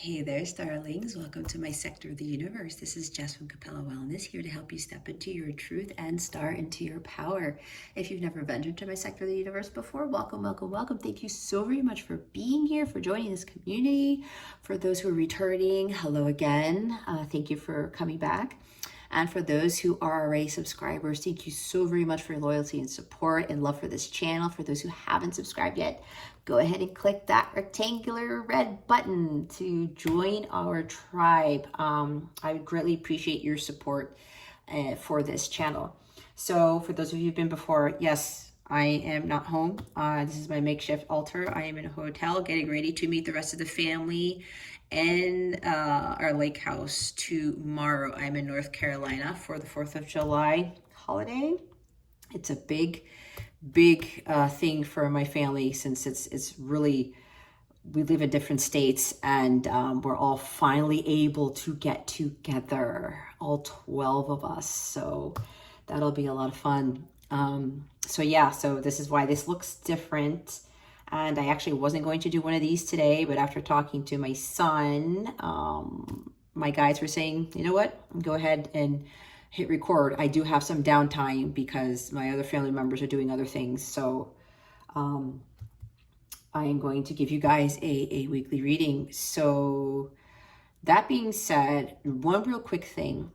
Hey there, starlings. Welcome to my sector of the universe. This is Jess from Capella Wellness, here to help you step into your truth and star into your power. If you've never ventured to my sector of the universe before, welcome, welcome, welcome. Thank you so very much for being here, for joining this community. For those who are returning, hello again. Thank you for coming back. And for those who are already subscribers, thank you so very much for your loyalty and support and love for this channel. For those who haven't subscribed yet, go ahead and click that rectangular red button to join our tribe. I would greatly appreciate your support for this channel. So for those of you who've been before, yes, I am not home. This is my makeshift altar. I am in a hotel getting ready to meet the rest of the family in our lake house tomorrow. I'm in North Carolina for the 4th of July holiday. It's a big thing for my family, since it's really, we live in different states, and we're all finally able to get together, all 12 of us. So that'll be a lot of fun. So yeah, so this is why this looks different. And I actually wasn't going to do one of these today, but after talking to my son, my guides were saying, you know what, go ahead and hit record. I do have some downtime because my other family members are doing other things. So I am going to give you guys a weekly reading. So that being said, one real quick thing.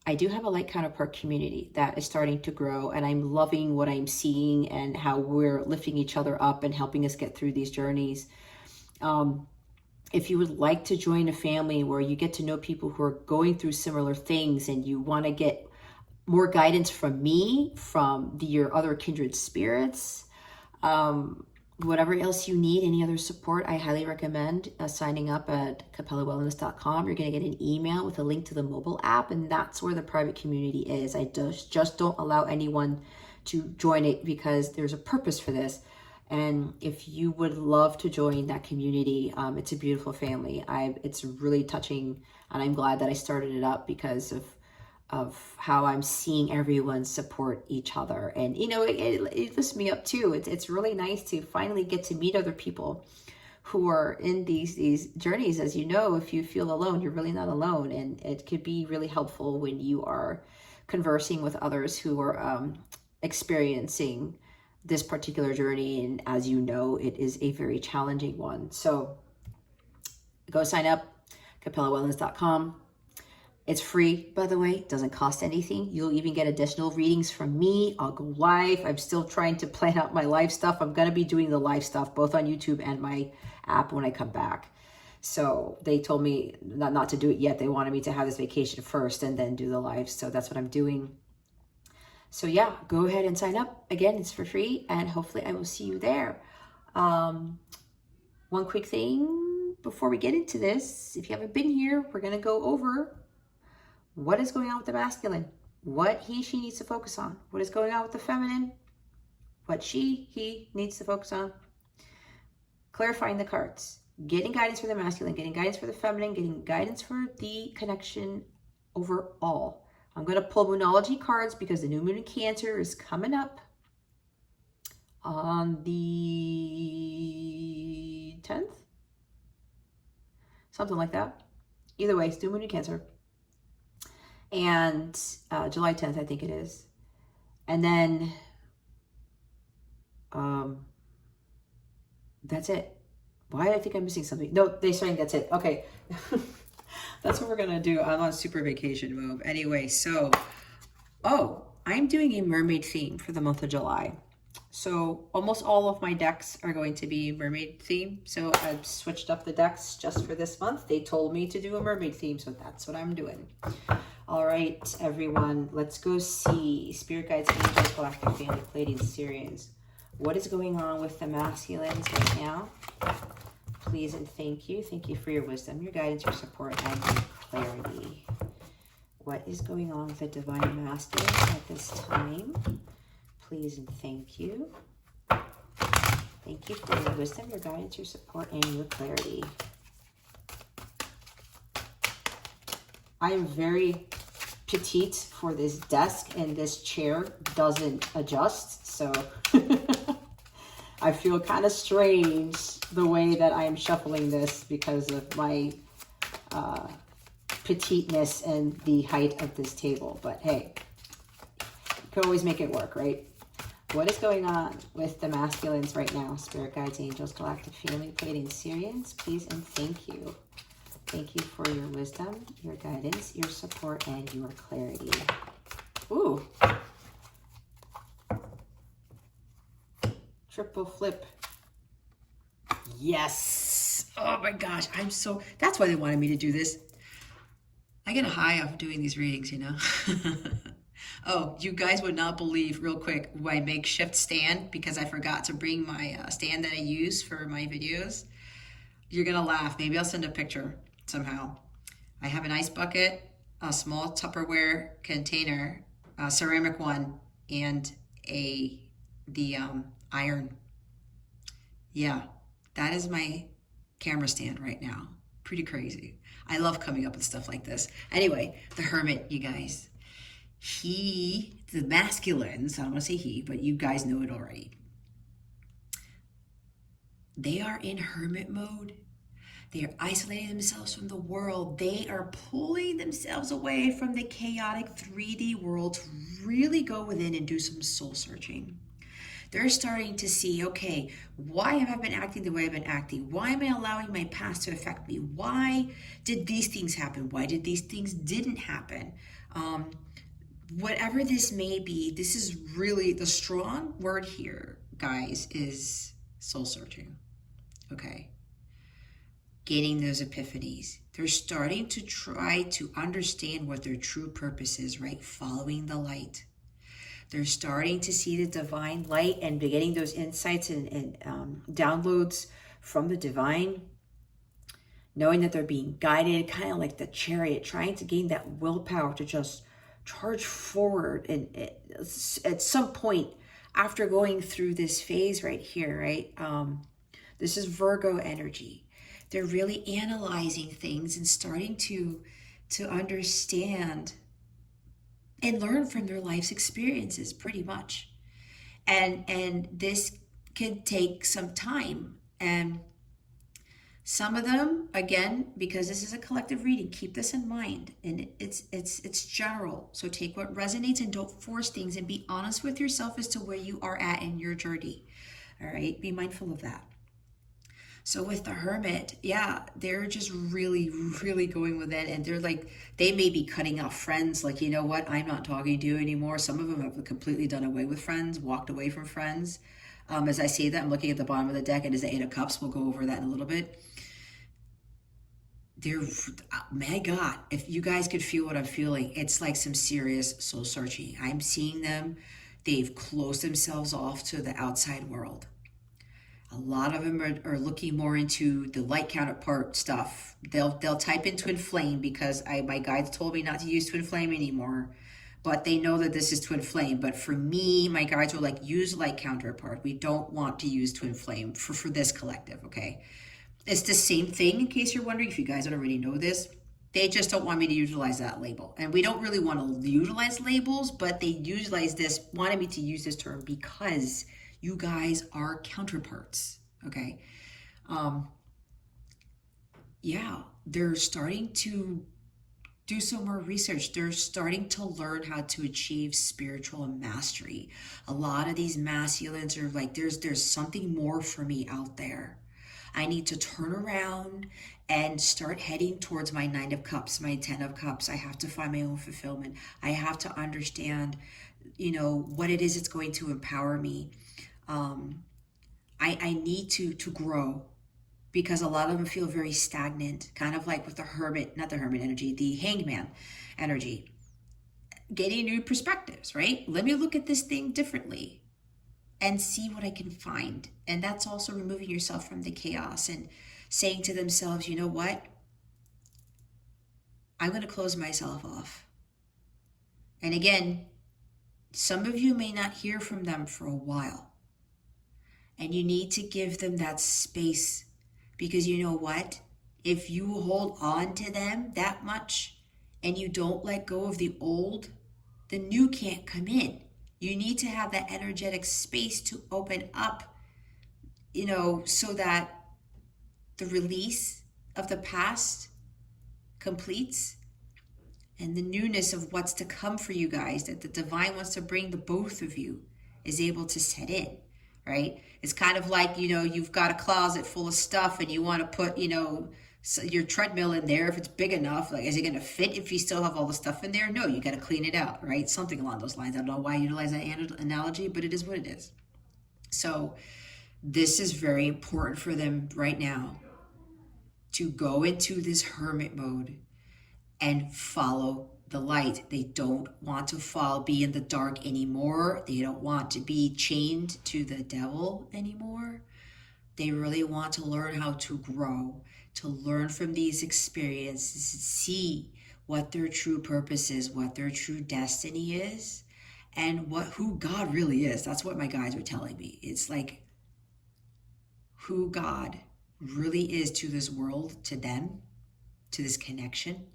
I do have a light counterpart community that is starting to grow, and I'm loving what I'm seeing and how we're lifting each other up and helping us get through these journeys. If you would like to join a family where you get to know people who are going through similar things, and you want to get more guidance from me, from your other kindred spirits, whatever else you need, any other support, I highly recommend signing up at capellawellness.com. You're going to get an email with a link to the mobile app, and that's where the private community is. I just don't allow anyone to join it because there's a purpose for this. And if you would love to join that community, it's a beautiful family. It's really touching, and I'm glad that I started it up because of how I'm seeing everyone support each other. And, you know, it lifts me up too. It's really nice to finally get to meet other people who are in these journeys. As you know, if you feel alone, you're really not alone. And it could be really helpful when you are conversing with others who are experiencing this particular journey. And as you know, it is a very challenging one. So go sign up, capellawellness.com. It's free, by the way. It doesn't cost anything. You'll even get additional readings from me. I'll go live. I'm still trying to plan out my live stuff. I'm going to be doing the live stuff both on YouTube and my app when I come back. So they told me not to do it yet. They wanted me to have this vacation first and then do the live. So that's what I'm doing. So yeah, go ahead and sign up. Again, it's for free, and hopefully I will see you there. One quick thing before we get into this. If you haven't been here, we're going to go over what is going on with the masculine, what she needs to focus on, what is going on with the feminine, what he needs to focus on, clarifying the cards, getting guidance for the masculine, getting guidance for the feminine, getting guidance for the connection overall. I'm going to pull Moonology cards because the new moon in Cancer is coming up on the 10th, something like that. Either way, it's new moon in Cancer. And July 10th, I think it is. And then that's it. Why do I think I'm missing something? No, they're saying that's it. Okay. That's what we're going to do. I'm on super vacation mode. Anyway, so, I'm doing a mermaid theme for the month of July. So almost all of my decks are going to be mermaid theme. So I've switched up the decks just for this month. They told me to do a mermaid theme, so that's what I'm doing. All right, everyone, let's go see Spirit Guides, Angels, Galactic Family, Pleiadians, Sirians. What is going on with the masculines right now? Please and thank you. Thank you for your wisdom, your guidance, your support, and your clarity. What is going on with the divine masculine at this time? Please and thank you. Thank you for your wisdom, your guidance, your support, and your clarity. I am very petite for this desk, and this chair doesn't adjust. So I feel kind of strange the way that I am shuffling this because of my petiteness and the height of this table. But hey, you can always make it work, right? What is going on with the masculines right now? Spirit guides, angels, galactic family, Pleiadian, Sirians, please and thank you. Thank you for your wisdom, your guidance, your support, and your clarity. Ooh. Triple flip. Yes. Oh my gosh. That's why they wanted me to do this. I get a high off doing these readings, you know. Oh, you guys would not believe, real quick, my makeshift stand, because I forgot to bring my stand that I use for my videos. You're gonna laugh. Maybe I'll send a picture somehow. I have an ice bucket, a small Tupperware container, a ceramic one, and the iron. Yeah, that is my camera stand right now. Pretty crazy. I love coming up with stuff like this. Anyway, the Hermit, you guys. The masculines, I don't want to say he, but you guys know it already. They are in hermit mode. They are isolating themselves from the world. They are pulling themselves away from the chaotic 3D world to really go within and do some soul searching. They're starting to see, okay, why have I been acting the way I've been acting? Why am I allowing my past to affect me? Why did these things happen? Why did these things didn't happen? Whatever this may be, this is really the strong word here, guys, is soul searching. Okay. Gaining those epiphanies. They're starting to try to understand what their true purpose is, right? Following the light. They're starting to see the divine light and getting those insights and downloads from the divine, knowing that they're being guided, kind of like the chariot, trying to gain that willpower to just charge forward. And at some point after going through this phase right here, right? This is Virgo energy. They're really analyzing things and starting to understand and learn from their life's experiences, pretty much. And this can take some time. And some of them, again, because this is a collective reading, keep this in mind. And it's general. So take what resonates and don't force things, and be honest with yourself as to where you are at in your journey. All right, be mindful of that. So with the Hermit, yeah, they're just really, really going with it. And they're like, they may be cutting off friends. Like, you know what? I'm not talking to you anymore. Some of them have completely done away with friends, walked away from friends. As I say that, I'm looking at the bottom of the deck, and as the Eight of Cups, we'll go over that in a little bit. My God, if you guys could feel what I'm feeling, it's like some serious soul searching. I'm seeing them. They've closed themselves off to the outside world. A lot of them are looking more into the light counterpart stuff. They'll type in twin flame, because my guides told me not to use twin flame anymore, but they know that this is twin flame. But for me, my guides were like, use light counterpart. We don't want to use twin flame for this collective, okay? It's the same thing, in case you're wondering, if you guys don't already know this. They just don't want me to utilize that label. And we don't really want to utilize labels, but they wanted me to use this term because you guys are counterparts, okay? Yeah, they're starting to do some more research. They're starting to learn how to achieve spiritual mastery. A lot of these masculines are like, there's something more for me out there. I need to turn around and start heading towards my 9 of Cups, my 10 of Cups. I have to find my own fulfillment. I have to understand, what it is that's going to empower me. I need to grow, because a lot of them feel very stagnant, kind of like with the Hermit, not the Hermit energy, the Hangman energy. Getting new perspectives, right? Let me look at this thing differently and see what I can find. And that's also removing yourself from the chaos and saying to themselves, you know what? I'm going to close myself off. And again, some of you may not hear from them for a while. And you need to give them that space, because you know what? If you hold on to them that much and you don't let go of the old, the new can't come in. You need to have that energetic space to open up, so that the release of the past completes, and the newness of what's to come for you guys, that the divine wants to bring the both of you, is able to set in, right? It's kind of like, you've got a closet full of stuff and you want to put, your treadmill in there. If it's big enough, like, is it going to fit if you still have all the stuff in there? No, you got to clean it out, right? Something along those lines. I don't know why I utilize that analogy, but it is what it is. So this is very important for them right now, to go into this hermit mode and follow the light. They don't want to be in the dark anymore. They don't want to be chained to the devil anymore. They really want to learn how to grow, to learn from these experiences, see what their true purpose is, what their true destiny is, and who God really is. That's what my guides are telling me. It's like who God really is to this world, to them, to this connection,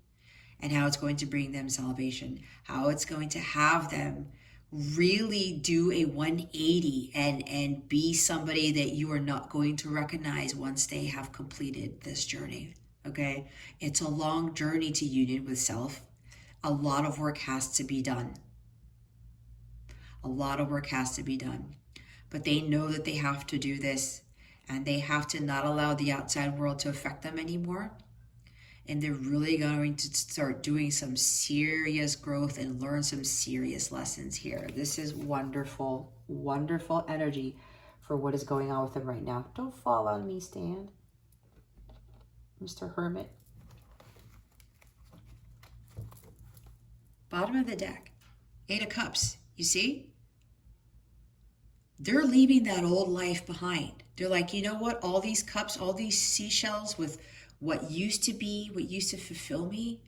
and how it's going to bring them salvation, how it's going to have them really do a 180 and be somebody that you are not going to recognize once they have completed this journey. Okay? It's a long journey to union with self. A lot of work has to be done. A lot of work has to be done. But they know that they have to do this, and they have to not allow the outside world to affect them anymore. And they're really going to start doing some serious growth and learn some serious lessons here. This is wonderful, wonderful energy for what is going on with them right now. Don't fall on me, Stan. Mr. Hermit. Bottom of the deck. 8 of Cups. You see? They're leaving that old life behind. They're like, you know what? All these cups, all these seashells with what used to be, what used to fulfill me,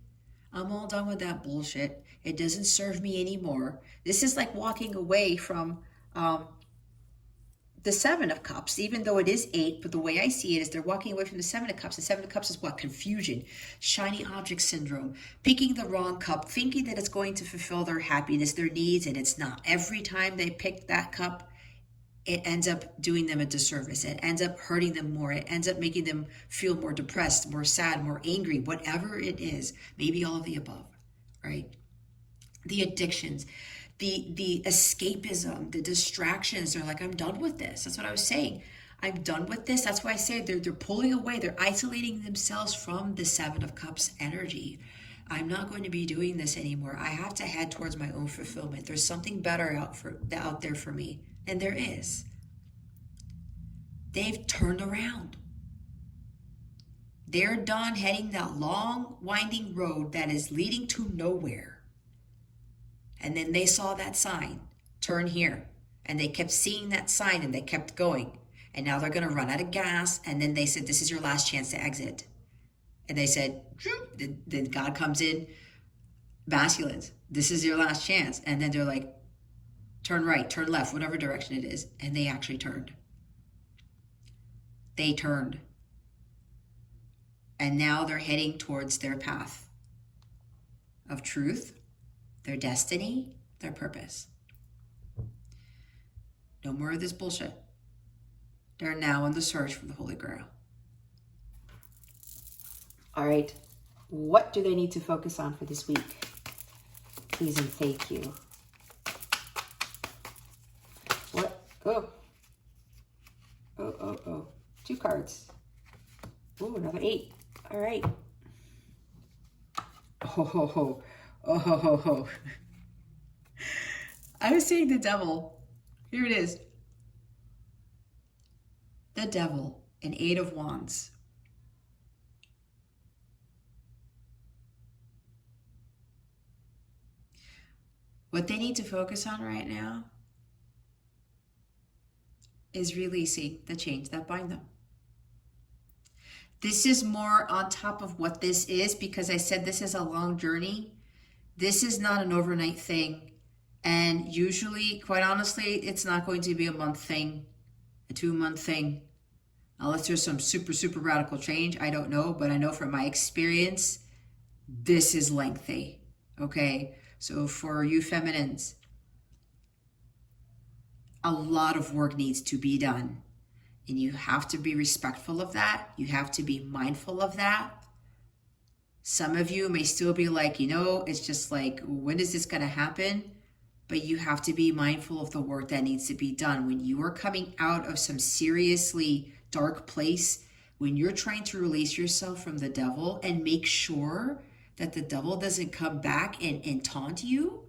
I'm all done with that bullshit. It doesn't serve me anymore. This is like walking away from the 7 of Cups, even though it is 8, but the way I see it is they're walking away from the 7 of Cups. The 7 of Cups is what? Confusion, shiny object syndrome, picking the wrong cup, thinking that it's going to fulfill their happiness, their needs, and it's not. Every time they pick that cup, it ends up doing them a disservice. It ends up hurting them more. It ends up making them feel more depressed, more sad, more angry, whatever it is. Maybe all of the above, right? The addictions, the escapism, the distractions. They're like, I'm done with this. That's what I was saying. I'm done with this. That's why I say they're pulling away. They're isolating themselves from the 7 of Cups energy. I'm not going to be doing this anymore. I have to head towards my own fulfillment. There's something better out there for me. And there is. They've turned around. They're done heading that long, winding road that is leading to nowhere. And then they saw that sign, turn here. And they kept seeing that sign and they kept going. And now they're going to run out of gas. And then they said, this is your last chance to exit. And they said, then God comes in, masculines, this is your last chance. And then they're like, turn right, turn left, whatever direction it is. And they actually turned. They turned. And now they're heading towards their path of truth, their destiny, their purpose. No more of this bullshit. They're now on the search for the Holy Grail. All right. What do they need to focus on for this week? Please and thank you. What? Oh. Oh. 2 cards. Ooh, another 8. All right. Oh. I was saying the devil. Here it is. The devil, an 8 of Wands. What they need to focus on right now is releasing the chains that bind them. This is more on top of what this is, because I said this is a long journey. This is not an overnight thing. And usually, quite honestly, it's not going to be a month thing, a 2-month thing. Unless there's some super, super radical change. I don't know, but I know from my experience, this is lengthy. Okay? So for you feminines, a lot of work needs to be done. And you have to be respectful of that. You have to be mindful of that. Some of you may still be like, it's just like, when is this going to happen? But you have to be mindful of the work that needs to be done. When you are coming out of some seriously dark place, when you're trying to release yourself from the devil and make sure that the devil doesn't come back and taunt you,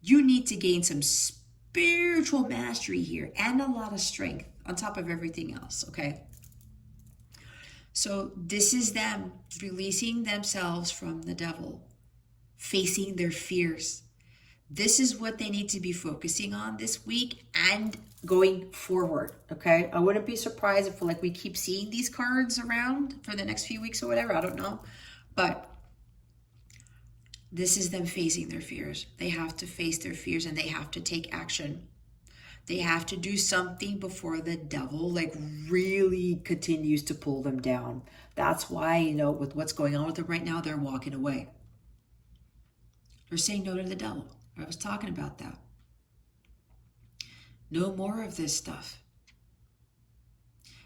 you need to gain some spiritual mastery here and a lot of strength on top of everything else, okay? So this is them releasing themselves from the devil, facing their fears. This is what they need to be focusing on this week and going forward, okay? I wouldn't be surprised if we keep seeing these cards around for the next few weeks or whatever. I don't know. But this is them facing their fears. They have to face their fears and they have to take action. They have to do something before the devil really continues to pull them down. That's why, with what's going on with them right now, they're walking away. They're saying no to the devil. I was talking about that. No more of this stuff.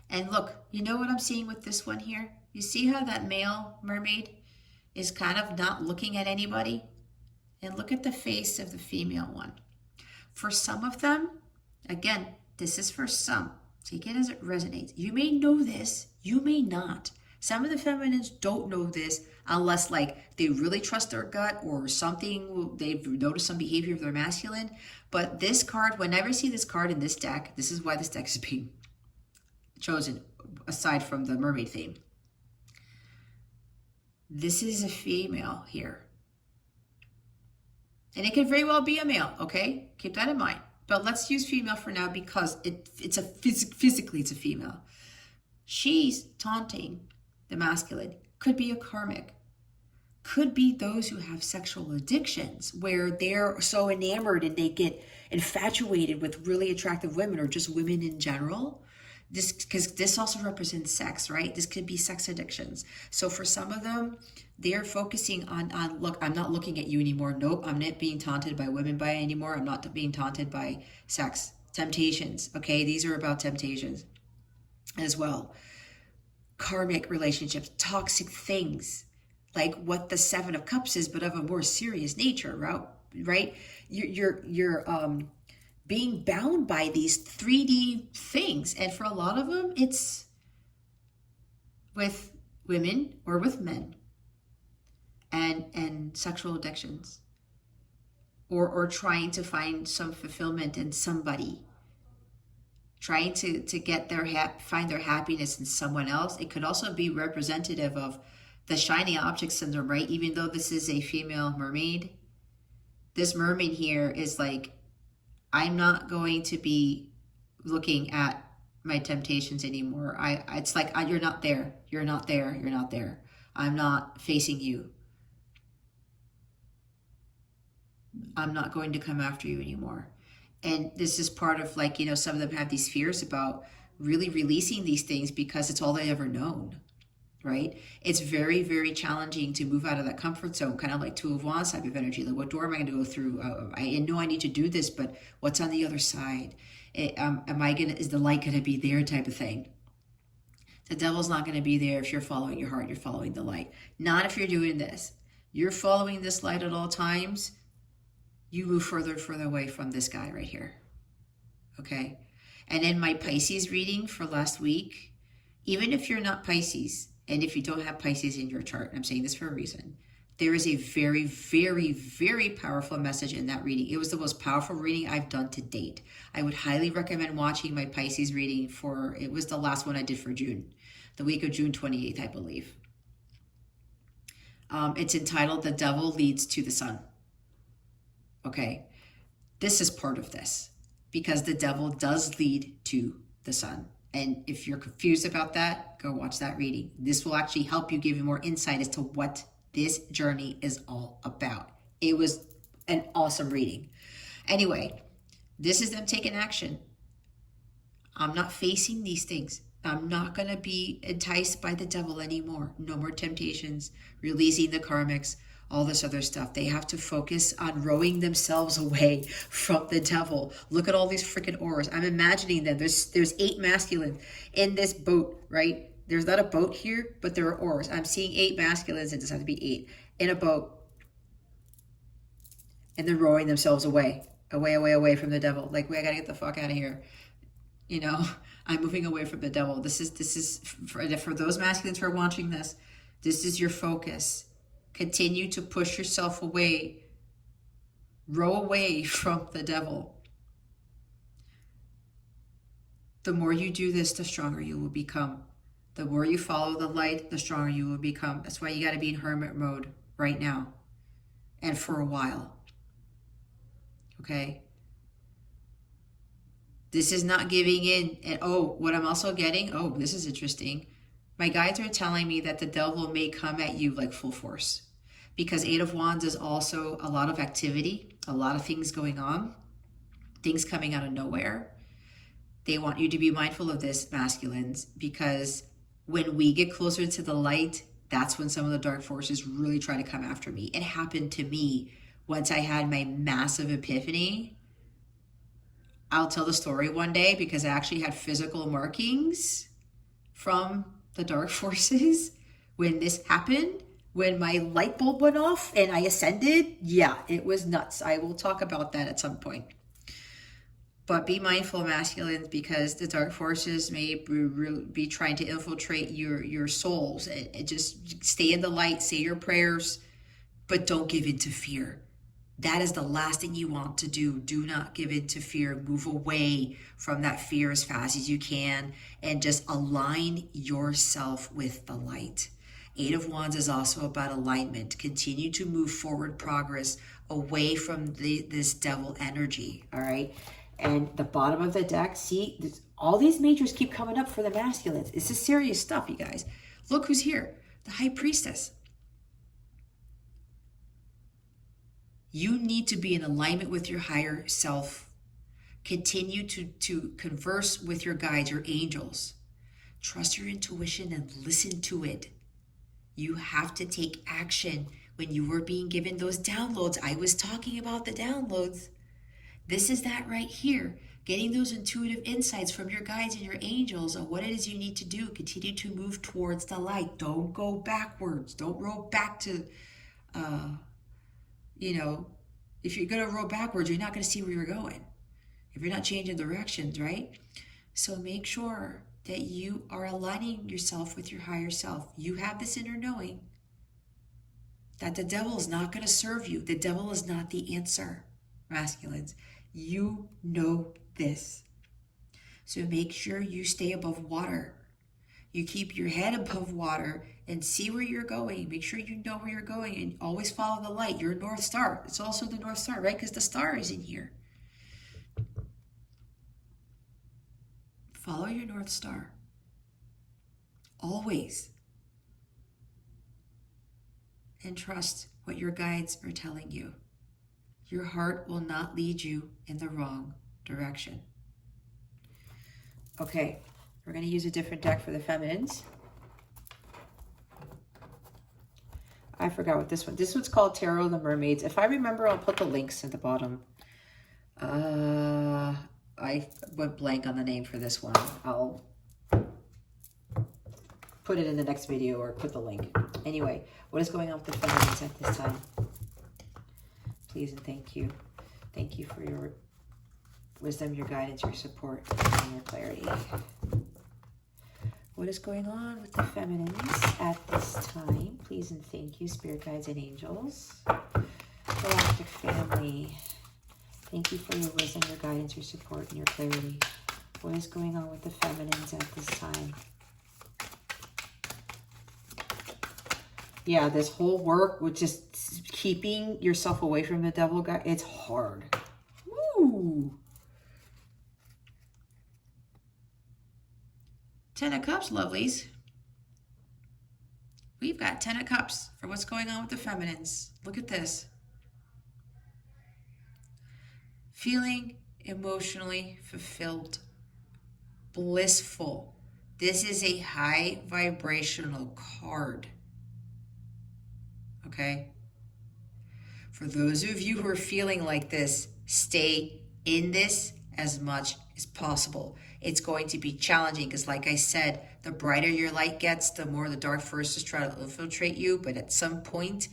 And look, you know what I'm seeing with this one here? You see how that male mermaid is kind of not looking at anybody? And look at the face of the female one. For some of them, again, this is for some. Take it as it resonates. You may know this, you may not. Some of the feminines don't know this unless they really trust their gut or something, they've noticed some behavior of their masculine. But this card, whenever I see this card in this deck, this is why this deck is being chosen aside from the mermaid theme. This is a female here. And it could very well be a male, okay? Keep that in mind. But let's use female for now because physically it's a female. She's taunting the masculine. Could be a karmic. Could be those who have sexual addictions where they're so enamored and they get infatuated with really attractive women or just women in general. Because this also represents sex, right? This could be sex addictions. So for some of them, they're focusing on look, I'm not looking at you anymore. Nope, I'm not being taunted by women by anymore. I'm not being taunted by sex. Temptations, okay? These are about temptations as well. Karmic relationships, toxic things, like what the Seven of Cups is, but of a more serious nature, right? You're being bound by these 3D things. And for a lot of them, it's with women or with men and sexual addictions or trying to find some fulfillment in somebody, trying to get find their happiness in someone else. It could also be representative of the shiny object syndrome, right? Even though this is a female mermaid, this mermaid here is I'm not going to be looking at my temptations anymore. It's you're not there. You're not there. You're not there. I'm not facing you. I'm not going to come after you anymore. And this is part of some of them have these fears about really releasing these things because it's all they ever known, right? It's very, very challenging to move out of that comfort zone, kind of like Two of Wands type of energy. What door am I going to go through? I know I need to do this, but what's on the other side? Is the light going to be there type of thing? The devil's not going to be there if you're following your heart, you're following the light. Not if you're doing this. You're following this light at all times. You move further and further away from this guy right here. Okay? And in my Pisces reading for last week, even if you're not Pisces, and if you don't have Pisces in your chart, I'm saying this for a reason, there is a very, very, very powerful message in that reading. It was the most powerful reading I've done to date. I would highly recommend watching my Pisces reading it was the last one I did for June, the week of June 28th, I believe. It's entitled The Devil Leads to the Sun. Okay, this is part of this because the devil does lead to the sun. And if you're confused about that, go watch that reading. This will actually help you, give you more insight as to what this journey is all about. It was an awesome reading. Anyway, this is them taking action. I'm not facing these things. I'm not going to be enticed by the devil anymore. No more temptations, releasing the karmics, all this other stuff. They have to focus on rowing themselves away from the devil. Look at all these freaking oars. I'm imagining them. There's 8 masculine in this boat, right? There's not a boat here, but there are oars. I'm seeing 8 masculines. It doesn't have to be 8 in a boat. And they're rowing themselves away from the devil. Like, I gotta get the fuck out of here. You know, I'm moving away from the devil. This is for those masculines who are watching this. This is your focus. Continue to push yourself away. Row away from the devil. The more you do this, the stronger you will become. The more you follow the light, the stronger you will become. That's why you got to be in hermit mode right now and for a while. Okay? This is not giving in. And what I'm also getting, this is interesting. My guides are telling me that the devil may come at you like full force, because 8 of Wands is also a lot of activity, a lot of things going on, things coming out of nowhere. They want you to be mindful of this, masculines, because when we get closer to the light, that's when some of the dark forces really try to come after me. It happened to me once I had my massive epiphany. I'll tell the story one day, because I actually had physical markings from the dark forces when this happened, when my light bulb went off and I ascended. Yeah, it was nuts. I will talk about that at some point. But be mindful, masculines, because the dark forces may be trying to infiltrate your souls. And just stay in the light, say your prayers, but don't give in to fear. That is the last thing you want to do. Do not give in to fear. Move away from that fear as fast as you can and just align yourself with the light. 8 of Wands is also about alignment. Continue to move forward, progress away from this devil energy, all right? And the bottom of the deck, see, all these majors keep coming up for the masculines. This is serious stuff, you guys. Look who's here, the High Priestess. You need to be in alignment with your higher self. Continue to converse with your guides, your angels. Trust your intuition and listen to it. You have to take action. When you were being given those downloads, I was talking about the downloads. This is that right here. Getting those intuitive insights from your guides and your angels on what it is you need to do. Continue to move towards the light. Don't go backwards. Don't roll back to... if you're going to roll backwards, you're not going to see where you're going. If you're not changing directions, right? So make sure that you are aligning yourself with your higher self. You have this inner knowing that the devil is not going to serve you. The devil is not the answer, masculines. You know this. So make sure you stay above water. You keep your head above water and see where you're going. Make sure you know where you're going and always follow the light. Your North Star. It's also the North Star, right? Because the star is in here. Follow your North Star. Always. And trust what your guides are telling you. Your heart will not lead you in the wrong direction. Okay, we're going to use a different deck for the feminines. I forgot what this one. This one's called Tarot of the Mermaids. If I remember, I'll put the links at the bottom. I went blank on the name for this one. I'll put it in the next video or put the link. Anyway, what is going on with the feminines at this time? Please and thank you. Thank you for your wisdom, your guidance, your support, and your clarity. What is going on with the feminines at this time? Please and thank you, spirit guides and angels. Galactic family. Thank you for your wisdom, your guidance, your support, and your clarity. What is going on with the feminines at this time? Yeah, this whole work with just keeping yourself away from the devil, guy, it's hard. Woo! 10 of Cups, lovelies. We've got 10 of Cups for what's going on with the feminines. Look at this. Feeling emotionally fulfilled, blissful. This is a high vibrational card. Okay? For those of you who are feeling like this, stay in this as much is possible. It's going to be challenging because, like I said, the brighter your light gets, the more the dark forces try to infiltrate you. But at some point,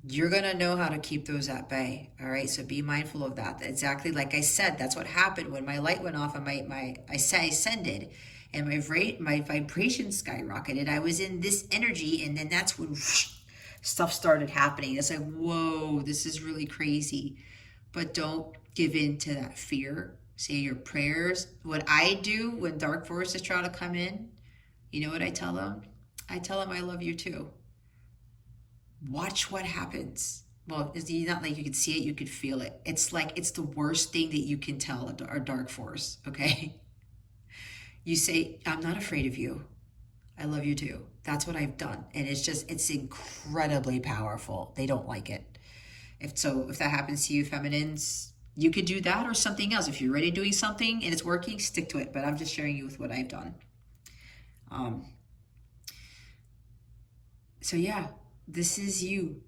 you're going to know how to keep those at bay. All right. So be mindful of that. Exactly like I said, that's what happened when my light went off and I ascended and my vibration skyrocketed. I was in this energy, and then that's when stuff started happening. It's like, whoa, this is really crazy. But don't give in to that fear. Say your prayers. What I do when dark forces try to come in, you know what I tell them? I tell them I love you too. Watch what happens. Well, it's not like you can see it, you can feel it. It's like it's the worst thing that you can tell a dark force, okay? You say, I'm not afraid of you. I love you too. That's what I've done. And it's incredibly powerful. They don't like it. If that happens to you, feminines, you could do that or something else. If you're already doing something and it's working, stick to it. But I'm just sharing you with what I've done. So yeah, this is you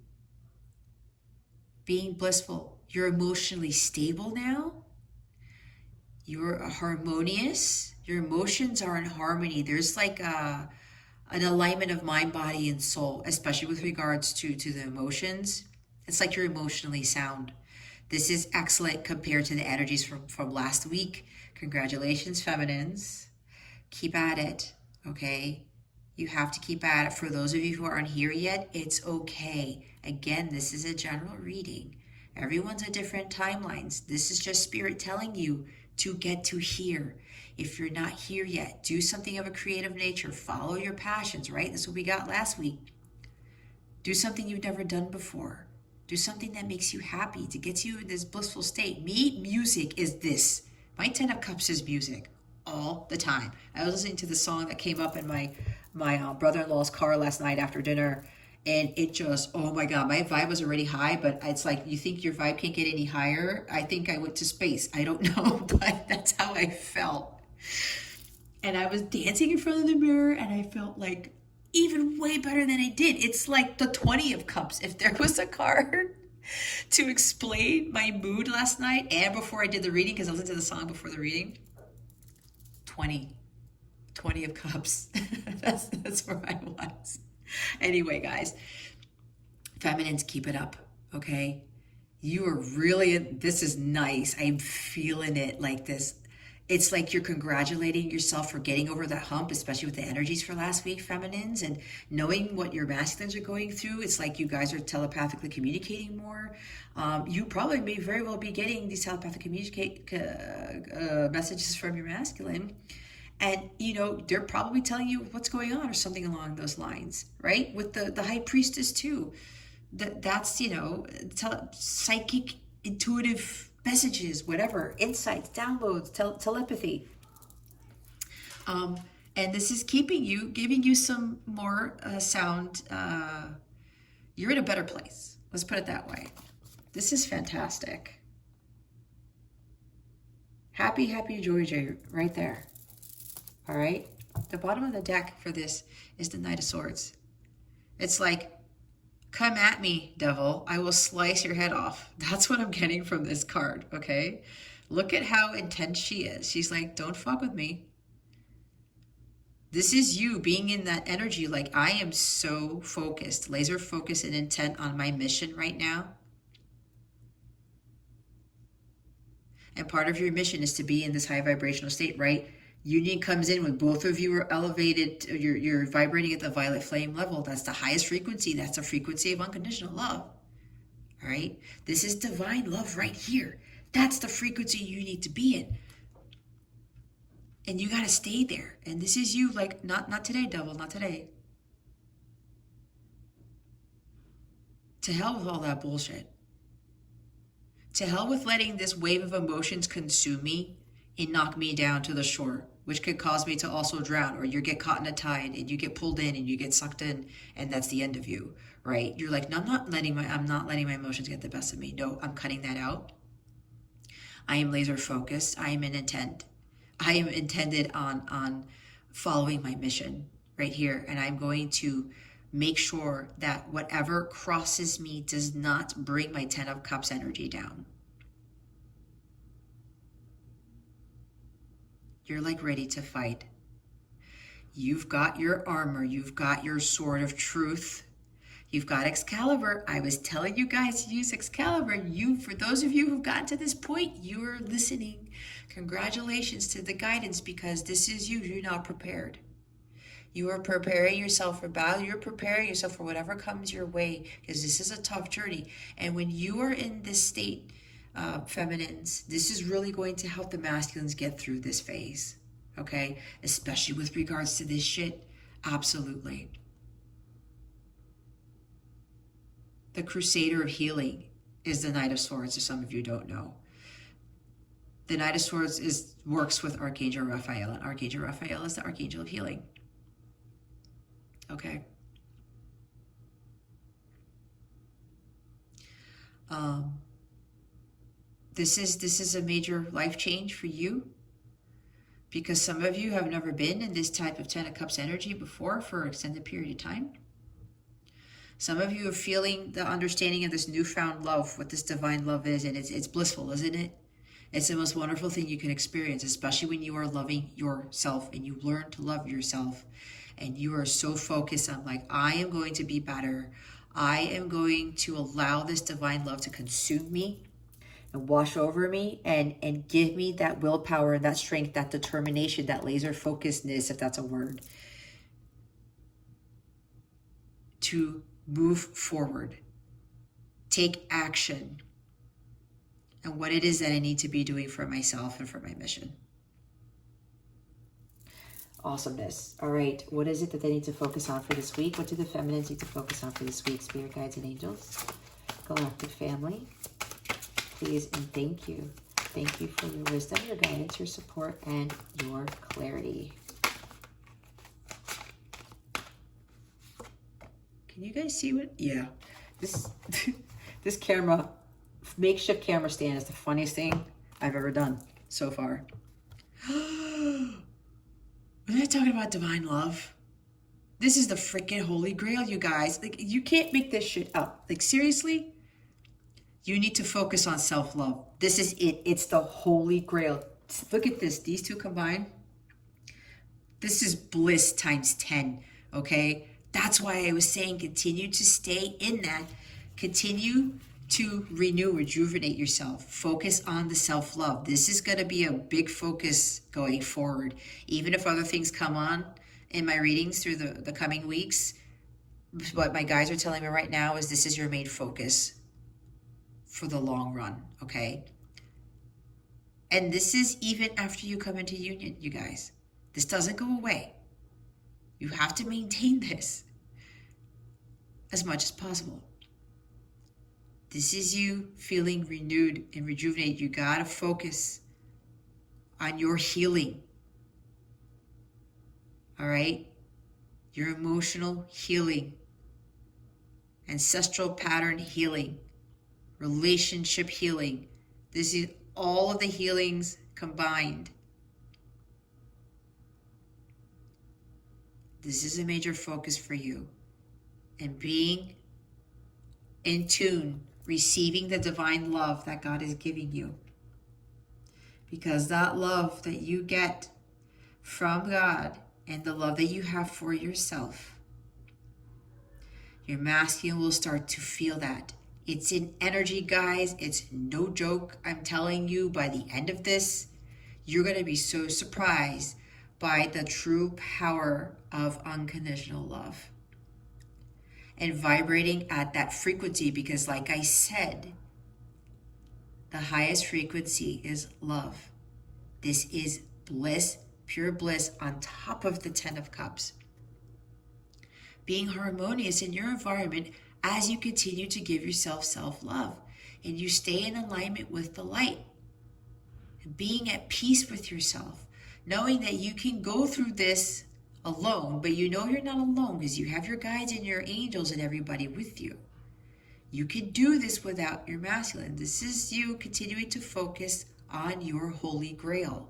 being blissful. You're emotionally stable now. You're harmonious. Your emotions are in harmony. There's like an alignment of mind, body, and soul, especially with regards to the emotions. It's like you're emotionally sound. This is excellent compared to the energies from last week. Congratulations, feminines. Keep at it, okay? You have to keep at it. For those of you who aren't here yet, it's okay. Again, this is a general reading. Everyone's at different timelines. This is just spirit telling you to get to here. If you're not here yet, do something of a creative nature. Follow your passions, right? That's what we got last week. Do something you've never done before. Do something that makes you happy, to get you in this blissful state. Music is this. My 10 of Cups is music all the time. I was listening to the song that came up in my brother-in-law's car last night after dinner, and it just, oh my God, my vibe was already high, but it's like, you think your vibe can't get any higher? I think I went to space. I don't know, but that's how I felt. And I was dancing in front of the mirror, and I felt like even way better than I did. It's like the 20 of Cups. If there was a card to explain my mood last night and before I did the reading, because I listened to the song before the reading, 20 of Cups. that's where I was. Anyway, guys, feminines, keep it up, okay? You are really, this is nice. I'm feeling it like this. It's like you're congratulating yourself for getting over that hump, especially with the energies for last week, feminines, and knowing what your masculines are going through. It's like you guys are telepathically communicating more. You probably may very well be getting these telepathic messages from your masculine. And, they're probably telling you what's going on or something along those lines, right? With the high priestess too. That's, psychic, intuitive messages, whatever, insights, downloads, telepathy. And this is giving you some more sound. You're in a better place. Let's put it that way. This is fantastic. Happy, joy, right there. All right. The bottom of the deck for this is the Knight of Swords. It's like, come at me, devil. I will slice your head off. That's what I'm getting from this card, okay? Look at how intense she is. She's like, don't fuck with me. This is you being in that energy. Like, I am so focused, laser focused and intent on my mission right now. And part of your mission is to be in this high vibrational state, right? Union comes in when both of you are elevated. You're vibrating at the violet flame level. That's the highest frequency. That's the frequency of unconditional love. All right? This is divine love right here. That's the frequency you need to be in. And you got to stay there. And this is you, like, not today, devil, not today. To hell with all that bullshit. To hell with letting this wave of emotions consume me and knock me down to the shore, which could cause me to also drown, or you get caught in a tide and you get pulled in and you get sucked in, and that's the end of you, right? You're like, no, I'm not letting my emotions get the best of me. No, I'm cutting that out. I am laser focused. I am in intent. I am intended on following my mission right here, and I'm going to make sure that whatever crosses me does not bring my 10 of Cups energy down. You're like ready to fight. You've got your armor. You've got your sword of truth. You've got Excalibur. I was telling you guys to use Excalibur. For those of you who've gotten to this point, you are listening. Congratulations to the guidance, because this is you. You're now prepared. You are preparing yourself for battle. You're preparing yourself for whatever comes your way, because this is a tough journey. And when you are in this state, feminines, this is really going to help the masculines get through this phase. Okay? Especially with regards to this shit. Absolutely. The Crusader of Healing is the Knight of Swords, if some of you don't know. The Knight of Swords works with Archangel Raphael, and Archangel Raphael is the Archangel of Healing. Okay? This is a major life change for you, because some of you have never been in this type of Ten of Cups energy before for an extended period of time. Some of you are feeling the understanding of this newfound love, what this divine love is, and it's blissful, isn't it? It's the most wonderful thing you can experience, especially when you are loving yourself and you learn to love yourself, and you are so focused on, like, I am going to be better. I am going to allow this divine love to consume me and wash over me and give me that willpower and that strength, that determination, that laser focusedness, if that's a word, to move forward, take action, and what it is that I need to be doing for myself and for my mission. Awesomeness. All right, what is it that they need to focus on for this week? What do the feminines need to focus on for this week? Spirit guides and angels, galactic family, please and thank you. Thank you for your wisdom, your guidance, your support, and your clarity. Can you guys see what? Yeah, this camera, makeshift camera stand, is the funniest thing I've ever done so far. Wasn't I talking about divine love? This is the freaking holy grail, you guys. Like, you can't make this shit up. Like, seriously, you need to focus on self-love. This is it. It's the holy grail. Look at this. These two combined. This is bliss times 10. Okay. That's why I was saying continue to stay in that. Continue to renew, rejuvenate yourself. Focus on the self-love. This is going to be a big focus going forward. Even if other things come on in my readings through the coming weeks, what my guides are telling me right now is this is your main focus for the long run, okay? And this is even after you come into union, you guys. This doesn't go away. You have to maintain this as much as possible. This is you feeling renewed and rejuvenated. You gotta focus on your healing. All right? Your emotional healing, ancestral pattern healing, relationship healing. This is all of the healings combined. This is a major focus for you. And being in tune, receiving the divine love that God is giving you. Because that love that you get from God and the love that you have for yourself, your masculine will start to feel that. It's in energy, guys. It's no joke. I'm telling you, by the end of this, you're going to be so surprised by the true power of unconditional love. And vibrating at that frequency, because like I said, the highest frequency is love. This is bliss, pure bliss, on top of the 10 of Cups. Being harmonious in your environment as you continue to give yourself self-love and you stay in alignment with the light. And being at peace with yourself, knowing that you can go through this alone, but you know you're not alone because you have your guides and your angels and everybody with you. You can do this without your masculine. This is you continuing to focus on your holy grail.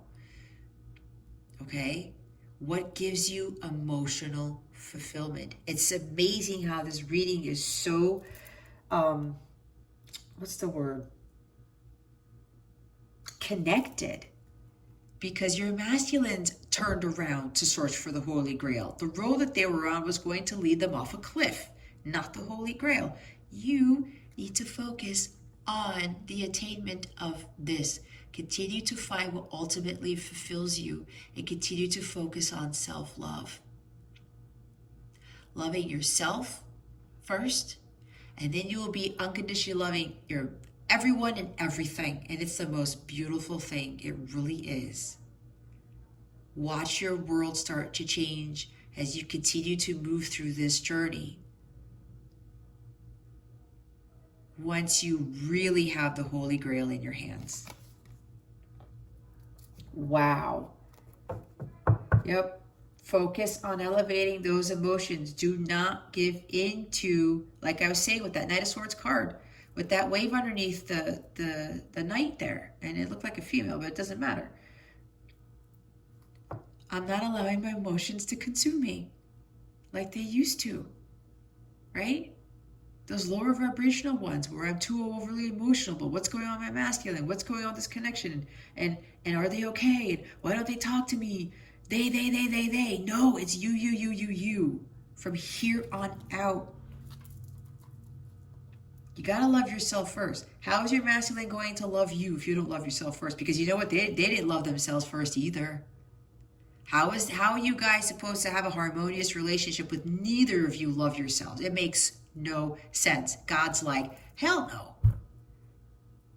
Okay? What gives you emotional fulfillment? It's amazing how this reading is so, what's the word? Connected because your masculines turned around to search for the Holy Grail. The road that they were on was going to lead them off a cliff, not the Holy Grail. You need to focus on the attainment of this. Continue to find what ultimately fulfills you and continue to focus on self-love. Loving yourself first, and then you will be unconditionally loving your everyone and everything. And it's the most beautiful thing. It really is. Watch your world start to change as you continue to move through this journey. Once you really have the Holy Grail in your hands. Wow. Yep. Focus on elevating those emotions. Do not give in to, like I was saying with that Knight of Swords card, with that wave underneath the knight there. And it looked like a female, but it doesn't matter. I'm not allowing my emotions to consume me like they used to, right? Those lower vibrational ones where I'm too overly emotional, but what's going on with my masculine? What's going on with this connection? And are they okay? And why don't they talk to me? They. No, it's you. From here on out. You gotta love yourself first. How is your masculine going to love you if you don't love yourself first? Because you know what? They didn't love themselves first either. How are you guys supposed to have a harmonious relationship with neither of you love yourselves? It makes no sense. God's like, hell no.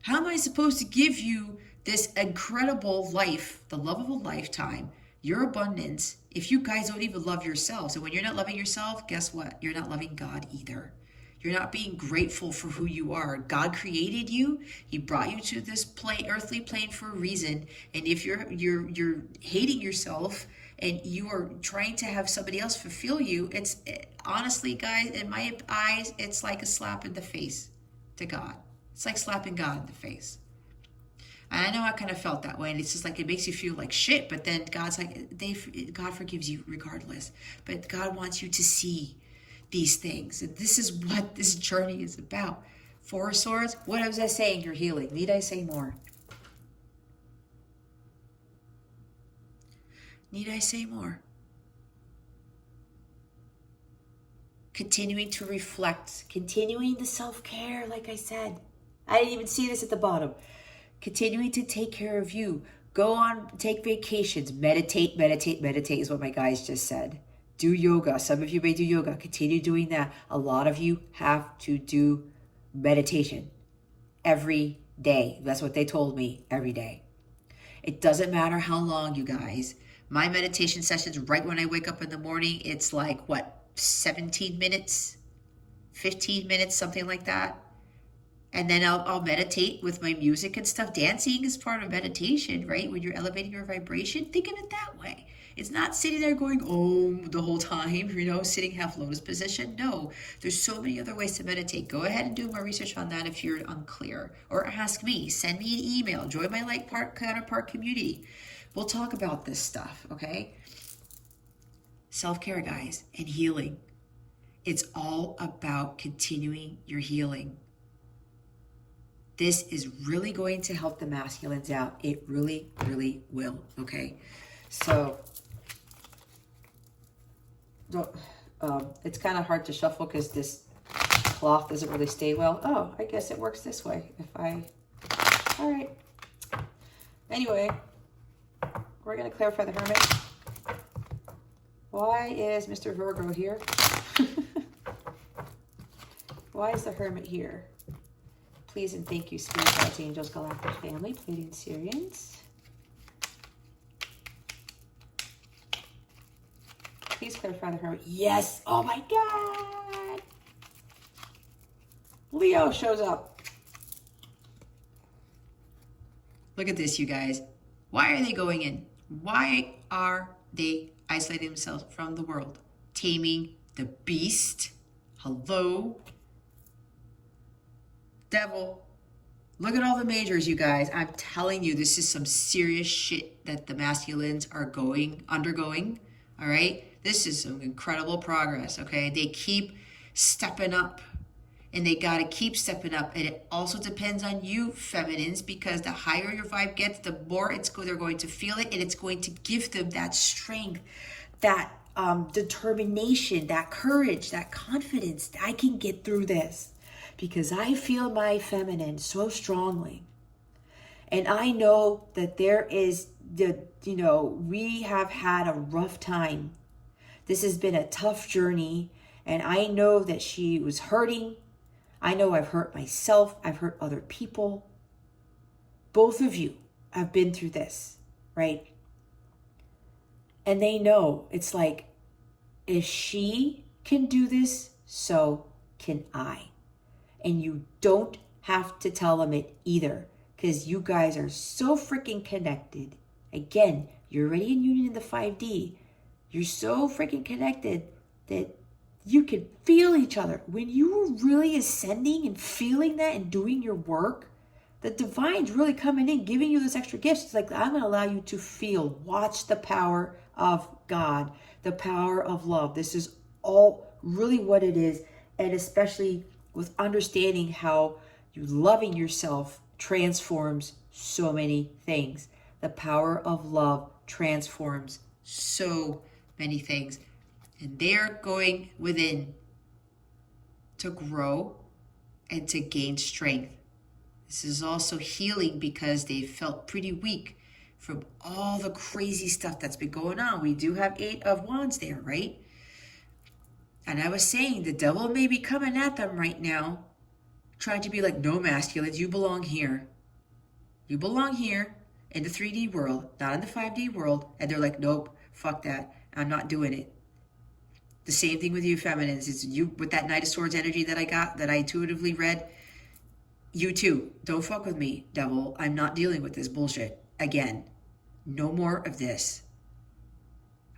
How am I supposed to give you this incredible life, the love of a lifetime, your abundance, if you guys don't even love yourselves? And when you're not loving yourself, guess what? You're not loving God either. You're not being grateful for who you are. God created you. He brought you to this earthly plane for a reason. And if you're hating yourself and you are trying to have somebody else fulfill you, honestly, guys, in my eyes, it's like a slap in the face to God. It's like slapping God in the face. And I know I kind of felt that way, and it's just like it makes you feel like shit. But then God's like, God forgives you regardless. But God wants you to see these things. And this is what this journey is about. Four of Swords. What was I saying? You're healing. Need I say more? Need I say more? Continuing to reflect. Continuing the self-care, like I said. I didn't even see this at the bottom. Continuing to take care of you. Go on, take vacations. Meditate is what my guys just said. Do yoga. Some of you may do yoga. Continue doing that. A lot of you have to do meditation every day. That's what they told me, every day. It doesn't matter how long, you guys. My meditation sessions, right when I wake up in the morning, it's like, 17 minutes, 15 minutes, something like that. And then I'll meditate with my music and stuff. Dancing is part of meditation, right? When you're elevating your vibration, think of it that way. It's not sitting there going, the whole time, sitting half lotus position. No, there's so many other ways to meditate. Go ahead and do more research on that if you're unclear. Or ask me, send me an email, join my Counterpart community. We'll talk about this stuff, okay? Self-care, guys, and healing. It's all about continuing your healing. This is really going to help the masculines out. It really, really will, okay? So, it's kind of hard to shuffle because this cloth doesn't really stay well. Oh, I guess it works this way. All right. Anyway, we're going to clarify the Hermit. Why is Mr. Virgo here? Why is the Hermit here? Please and thank you, Spirit Guides, Angels, Galactic Family, Pleiadian Syrians. Please clarify the Hermit. Yes! Oh my God! Leo shows up. Look at this, you guys. Why are they going in? Why are they isolating themselves from the world? Taming the beast. Hello? Devil. Look at all the majors, you guys. I'm telling you, this is some serious shit that the masculines are undergoing. All right? This is some incredible progress, okay? They keep stepping up And they got to keep stepping up. And it also depends on you, feminines, because the higher your vibe gets, the more they're going to feel it, and it's going to give them that strength, that determination, that courage, that confidence that I can get through this because I feel my feminine so strongly. And I know that there is we have had a rough time. This has been a tough journey, and I know that she was hurting. I know I've hurt myself. I've hurt other people. Both of you have been through this, right? And they know it's like, if she can do this, so can I. And you don't have to tell them it either, because you guys are so freaking connected. Again, you're already in union in the 5D. You're so freaking connected that you can feel each other. When you are really ascending and feeling that and doing your work, the divine's really coming in, giving you those extra gifts. It's like, I'm going to allow you to feel, watch the power of God, the power of love. This is all really what it is. And especially with understanding how you loving yourself transforms so many things. The power of love transforms so many things. And they're going within to grow and to gain strength. This is also healing because they felt pretty weak from all the crazy stuff that's been going on. We do have 8 of Wands there, right? And I was saying the devil may be coming at them right now, trying to be like, no, masculines, you belong here. You belong here in the 3D world, not in the 5D world. And they're like, nope, fuck that. I'm not doing it. The same thing with you feminines. It's you with that Knight of Swords energy that I got, that I intuitively read. You too. Don't fuck with me, devil. I'm not dealing with this bullshit. Again, no more of this.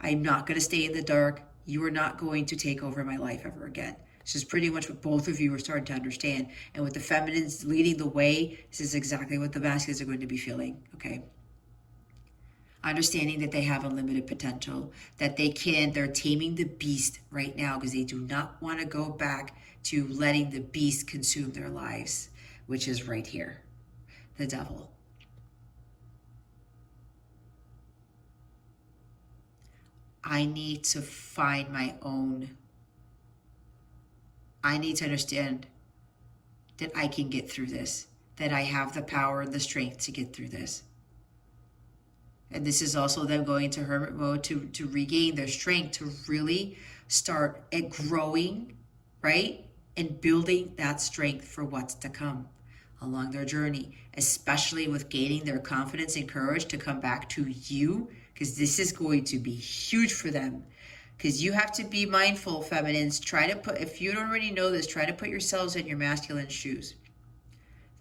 I'm not going to stay in the dark. You are not going to take over my life ever again. This is pretty much what both of you are starting to understand. And with the feminines leading the way, this is exactly what the masculines are going to be feeling, okay? Understanding that they have unlimited potential, that they're taming the beast right now because they do not want to go back to letting the beast consume their lives, which is right here, the devil. I need to find my own. I need to understand that I can get through this, that I have the power and the strength to get through this. And this is also them going into hermit mode to regain their strength, to really start at growing, right? And building that strength for what's to come along their journey, especially with gaining their confidence and courage to come back to you, because this is going to be huge for them. Because you have to be mindful, feminines. If you don't already know this, try to put yourselves in your masculine shoes.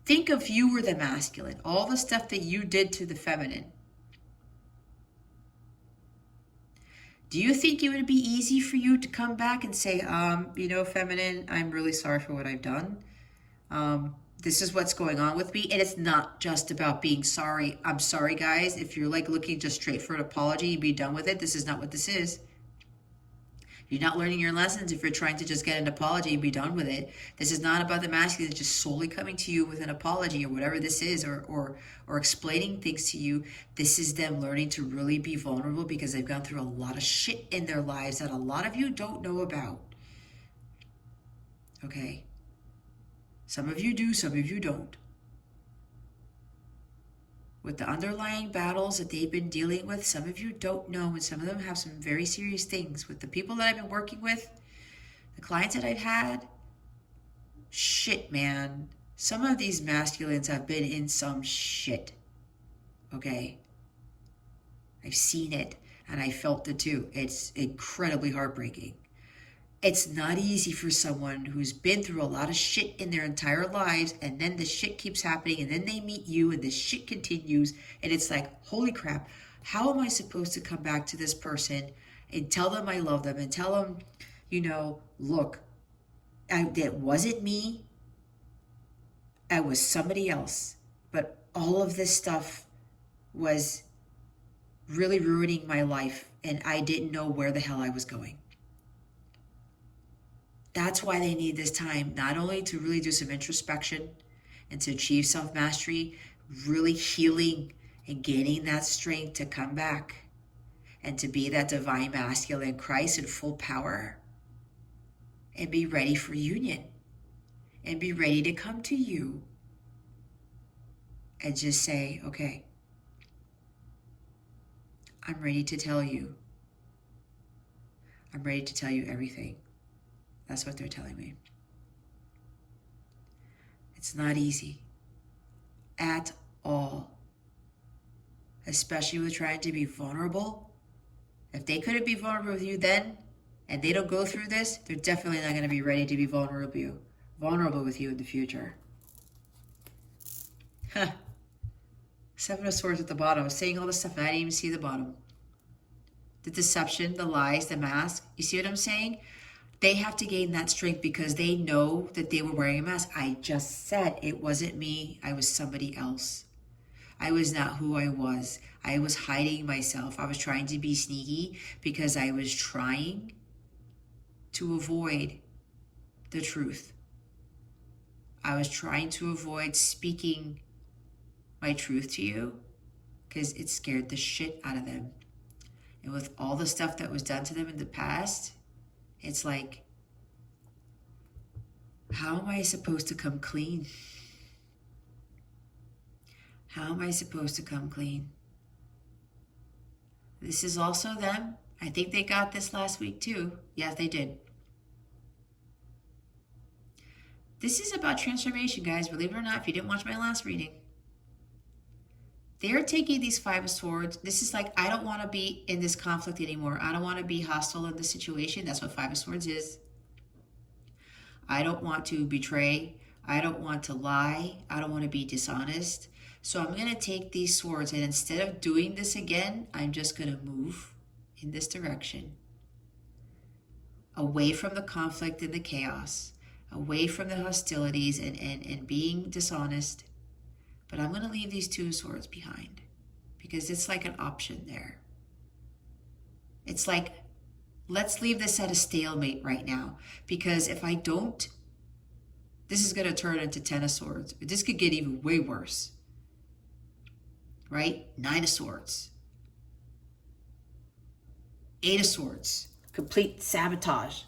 Think if you were the masculine, all the stuff that you did to the feminine. Do you think it would be easy for you to come back and say, feminine, I'm really sorry for what I've done. This is what's going on with me. And it's not just about being sorry. I'm sorry, guys. If you're like looking just straight for an apology and be done with it, this is not what this is. You're not learning your lessons if you're trying to just get an apology and be done with it. This is not about the masculine just solely coming to you with an apology or whatever this is, or explaining things to you. This is them learning to really be vulnerable because they've gone through a lot of shit in their lives that a lot of you don't know about. Okay? Some of you do, some of you don't. With the underlying battles that they've been dealing with, some of you don't know, and some of them have some very serious things. With the people that I've been working with, the clients that I've had, shit, man. Some of these masculines have been in some shit. Okay? I've seen it, and I felt it too. It's incredibly heartbreaking. It's not easy for someone who's been through a lot of shit in their entire lives, and then the shit keeps happening, and then they meet you, and the shit continues, and it's like, holy crap, how am I supposed to come back to this person and tell them I love them, and tell them, look, it wasn't me, I was somebody else, but all of this stuff was really ruining my life, and I didn't know where the hell I was going. That's why they need this time, not only to really do some introspection and to achieve self-mastery, really healing and gaining that strength to come back and to be that divine masculine Christ in full power and be ready for union and be ready to come to you and just say, okay, I'm ready to tell you. I'm ready to tell you everything. That's what they're telling me. It's not easy at all, especially with trying to be vulnerable. If they couldn't be vulnerable with you then, and they don't go through this, they're definitely not going to be ready to be vulnerable with you in the future. Huh. Seven of Swords at the bottom. I was saying all this stuff and I didn't even see the bottom. The deception, the lies, the mask. You see what I'm saying? They have to gain that strength because they know that they were wearing a mask. I just said it wasn't me. I was somebody else. I was not who I was. I was hiding myself. I was trying to be sneaky because I was trying to avoid the truth. I was trying to avoid speaking my truth to you because it scared the shit out of them. And with all the stuff that was done to them in the past, it's like, how am I supposed to come clean? How am I supposed to come clean? This is also them. I think they got this last week too. Yes, they did. This is about transformation, guys. Believe it or not, if you didn't watch my last reading. They're taking these Five of Swords. This is like, I don't want to be in this conflict anymore. I don't want to be hostile in this situation. That's what Five of Swords is. I don't want to betray. I don't want to lie. I don't want to be dishonest. So I'm going to take these swords, and instead of doing this again, I'm just going to move in this direction. Away from the conflict and the chaos. Away from the hostilities and being dishonest. But I'm going to leave these Two Swords behind because it's like an option there. It's like, let's leave this at a stalemate right now, because if I don't, this is going to turn into Ten of Swords. This could get even way worse, right? Nine of Swords. Eight of Swords. Complete sabotage.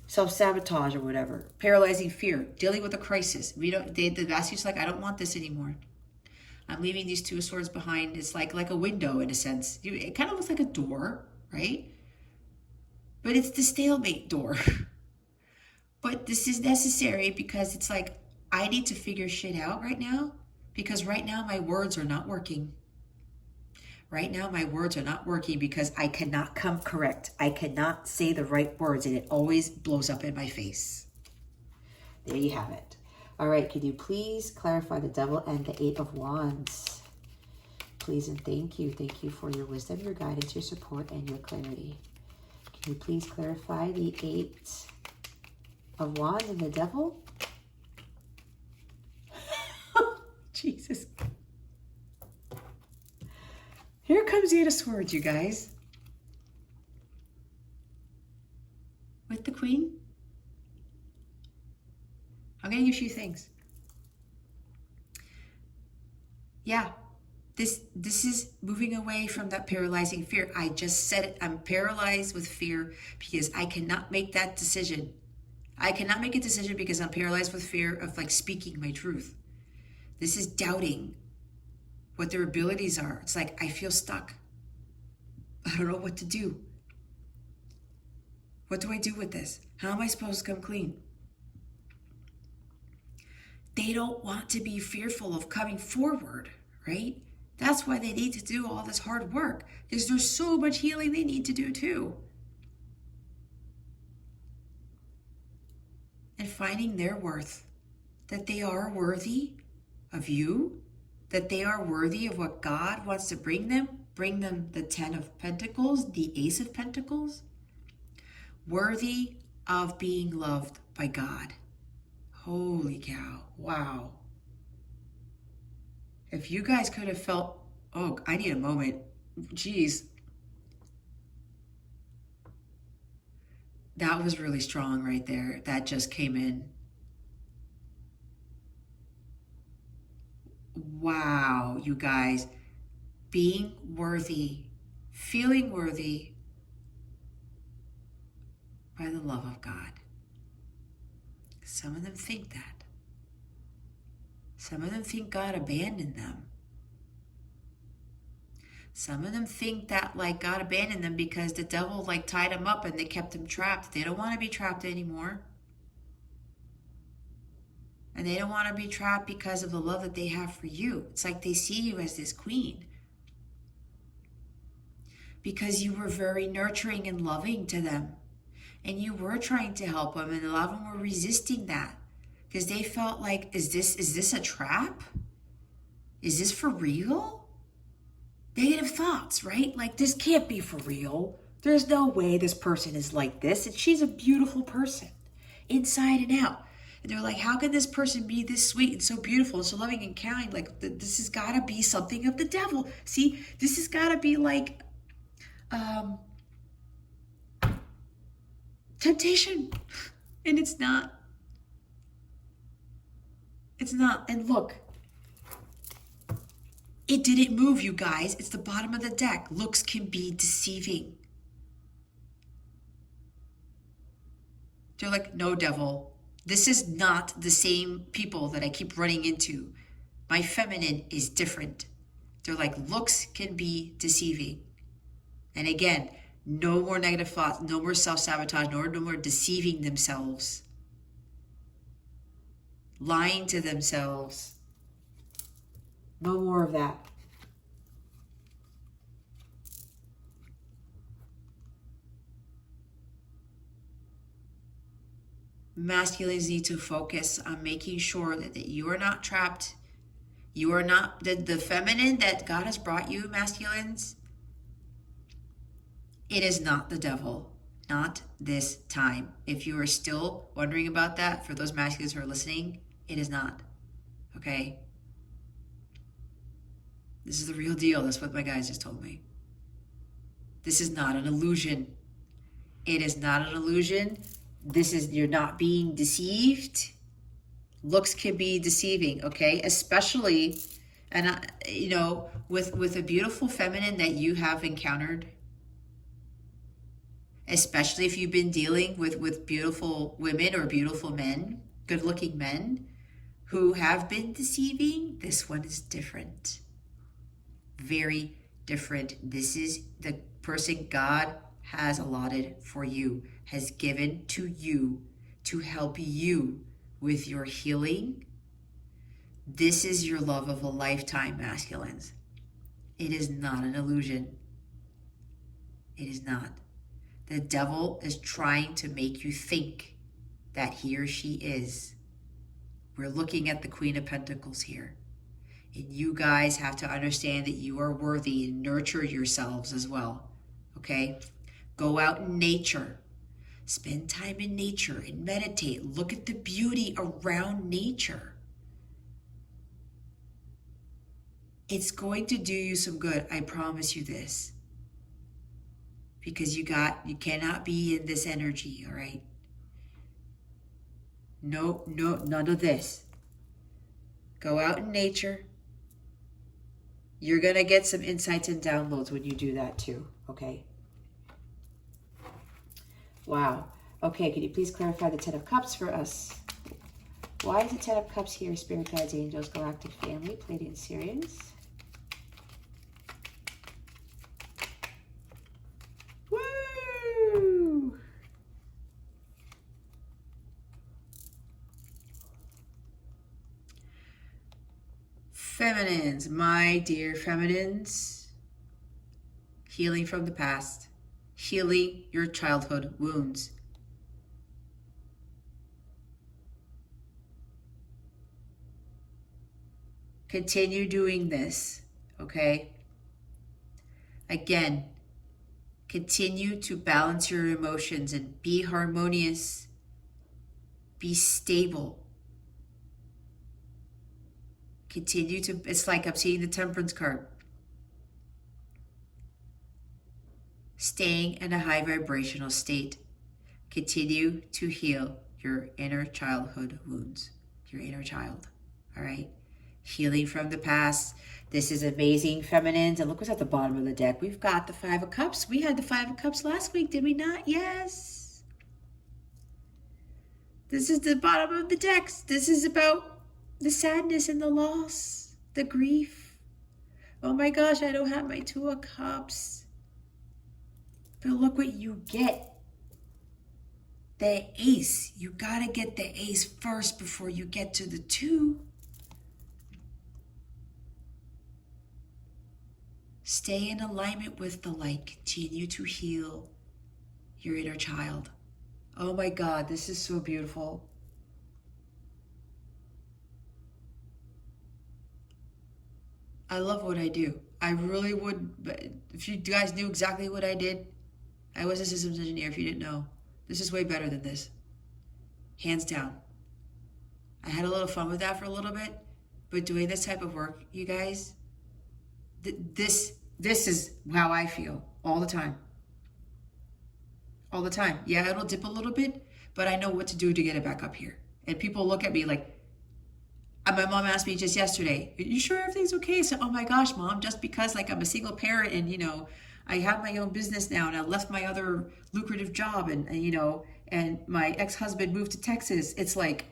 Self-sabotage or whatever. Paralyzing fear. Dealing with a crisis. The Master's like, I don't want this anymore. I'm leaving these Two of Swords behind. It's like a window in a sense. It kind of looks like a door, right? But it's the stalemate door. But this is necessary because it's like, I need to figure shit out right now, because right now my words are not working. Right now my words are not working because I cannot come correct. I cannot say the right words and it always blows up in my face. There you have it. All right, could you please clarify the Devil and the Eight of Wands? Please and thank you. Thank you for your wisdom, your guidance, your support, and your clarity. Can you please clarify the Eight of Wands and the Devil? Jesus. Here comes the Eight of Swords, you guys. With the Queen. I'm getting a few things. Yeah, this is moving away from that paralyzing fear. I just said it. I'm paralyzed with fear because I cannot make that decision. I cannot make a decision because I'm paralyzed with fear of like speaking my truth. This is doubting what their abilities are. It's like, I feel stuck. I don't know what to do. What do I do with this? How am I supposed to come clean? They don't want to be fearful of coming forward, right? That's why they need to do all this hard work, because there's so much healing they need to do too. And finding their worth, that they are worthy of you, that they are worthy of what God wants to bring them the Ten of Pentacles, the Ace of Pentacles, worthy of being loved by God. Holy cow, wow. If you guys could have felt, oh, I need a moment, geez. That was really strong right there. That just came in. Wow, you guys. Being worthy, feeling worthy by the love of God. Some of them think that. Some of them think God abandoned them. Some of them think that like God abandoned them because the devil like tied them up and they kept them trapped. They don't want to be trapped anymore. And they don't want to be trapped because of the love that they have for you. It's like they see you as this queen. Because you were very nurturing and loving to them. And you were trying to help them, and a lot of them were resisting that. Because they felt like, is this a trap? Is this for real? Negative thoughts, right? Like, this can't be for real. There's no way this person is like this. And she's a beautiful person, inside and out. And they're like, how can this person be this sweet and so beautiful and so loving and kind? Like, this has got to be something of the devil. See, this has got to be like temptation. And it's not. It's not. And look, it didn't move, you guys. It's the bottom of the deck. Looks can be deceiving. They're like, no, devil. This is not the same people that I keep running into. My feminine is different. They're like, looks can be deceiving. And again, no more negative thoughts, no more self-sabotage, no more deceiving themselves, lying to themselves. No more of that. Masculines need to focus on making sure that you are not trapped. You are not the feminine that God has brought you, masculines. It is not the devil. Not this time. If you are still wondering about that, for those masculines who are listening, it is not. Okay? This is the real deal. That's what my guys just told me. This is not an illusion. It is not an illusion. You're not being deceived. Looks can be deceiving, okay? Especially, and with a beautiful feminine that you have encountered, especially if you've been dealing with beautiful women or beautiful men, good-looking men who have been deceiving, this one is different. Very different. This is the person God has allotted for you, has given to you to help you with your healing. This is your love of a lifetime, masculines. It is not an illusion. It is not. The devil is trying to make you think that he or she is. We're looking at the Queen of Pentacles here. And you guys have to understand that you are worthy and nurture yourselves as well. Okay? Go out in nature. Spend time in nature and meditate. Look at the beauty around nature. It's going to do you some good. I promise you this. Because you cannot be in this energy, all right? No, none of this. Go out in nature. You're going to get some insights and downloads when you do that too, okay? Wow. Okay, can you please clarify the Ten of Cups for us? Why is the Ten of Cups here? Spirit guides, angels, galactic family, Pleiadian Sirians. Woo! Feminines, my dear feminines, healing from the past, healing your childhood wounds. Continue doing this, okay? Again, continue to balance your emotions and be harmonious, be stable. Continue to, it's like I'm seeing the Temperance card. Staying in a high vibrational state. Continue to heal your inner childhood wounds, your inner child. All right? Healing from the past. This is amazing, feminines. And look what's at the bottom of the deck. We've got the Five of Cups. We had the Five of Cups last week, did we not? Yes. This is the bottom of the deck. This is about the sadness and the loss, the grief. Oh my gosh, I don't have my Two of Cups. But look what you get. The Ace. You gotta get the Ace first before you get to the Two. Stay in alignment with the light. Continue to heal your inner child. Oh my God, this is so beautiful. I love what I do. I really would, but if you guys knew exactly what I did, I was a systems engineer. If you didn't know, this is way better than this. Hands down. I had a little fun with that for a little bit, but doing this type of work, you guys, this is how I feel all the time. All the time. Yeah, it'll dip a little bit, but I know what to do to get it back up here. And people look at me like, my mom asked me just yesterday, are you sure everything's okay? So, oh my gosh, Mom, just because like I'm a single parent and, you know, I have my own business now and I left my other lucrative job and you know, and my ex-husband moved to Texas. It's like,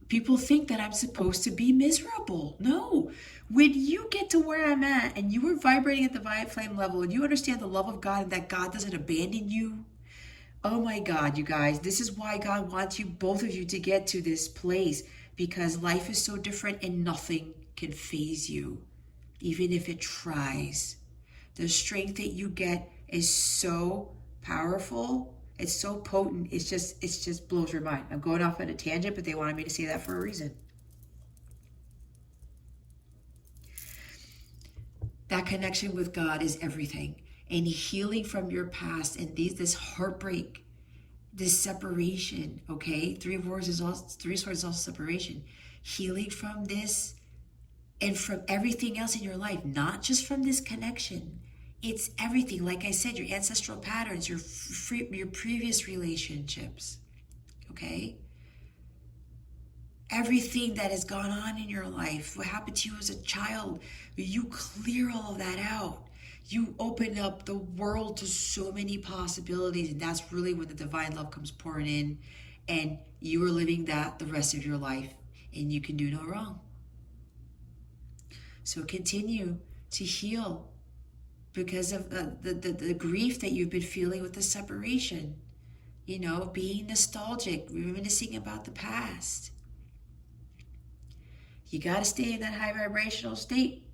people think that I'm supposed to be miserable. No. When you get to where I'm at and you are vibrating at the violet flame level and you understand the love of God and that God doesn't abandon you, oh my God, you guys, this is why God wants you, both of you, to get to this place, because life is so different and nothing can faze you, even if it tries. The strength that you get is so powerful. It's so potent. It just blows your mind. I'm going off on a tangent, but they wanted me to say that for a reason. That connection with God is everything. And healing from your past and this heartbreak, this separation, okay? Three Swords is also separation. Healing from this and from everything else in your life, not just from this connection. It's everything. Like I said, your ancestral patterns, your previous relationships, okay? Everything that has gone on in your life, what happened to you as a child, you clear all of that out. You open up the world to so many possibilities, and that's really when the divine love comes pouring in, and you are living that the rest of your life, and you can do no wrong. So continue to heal because of the grief that you've been feeling with the separation. You know, being nostalgic, reminiscing about the past. You got to stay in that high vibrational state.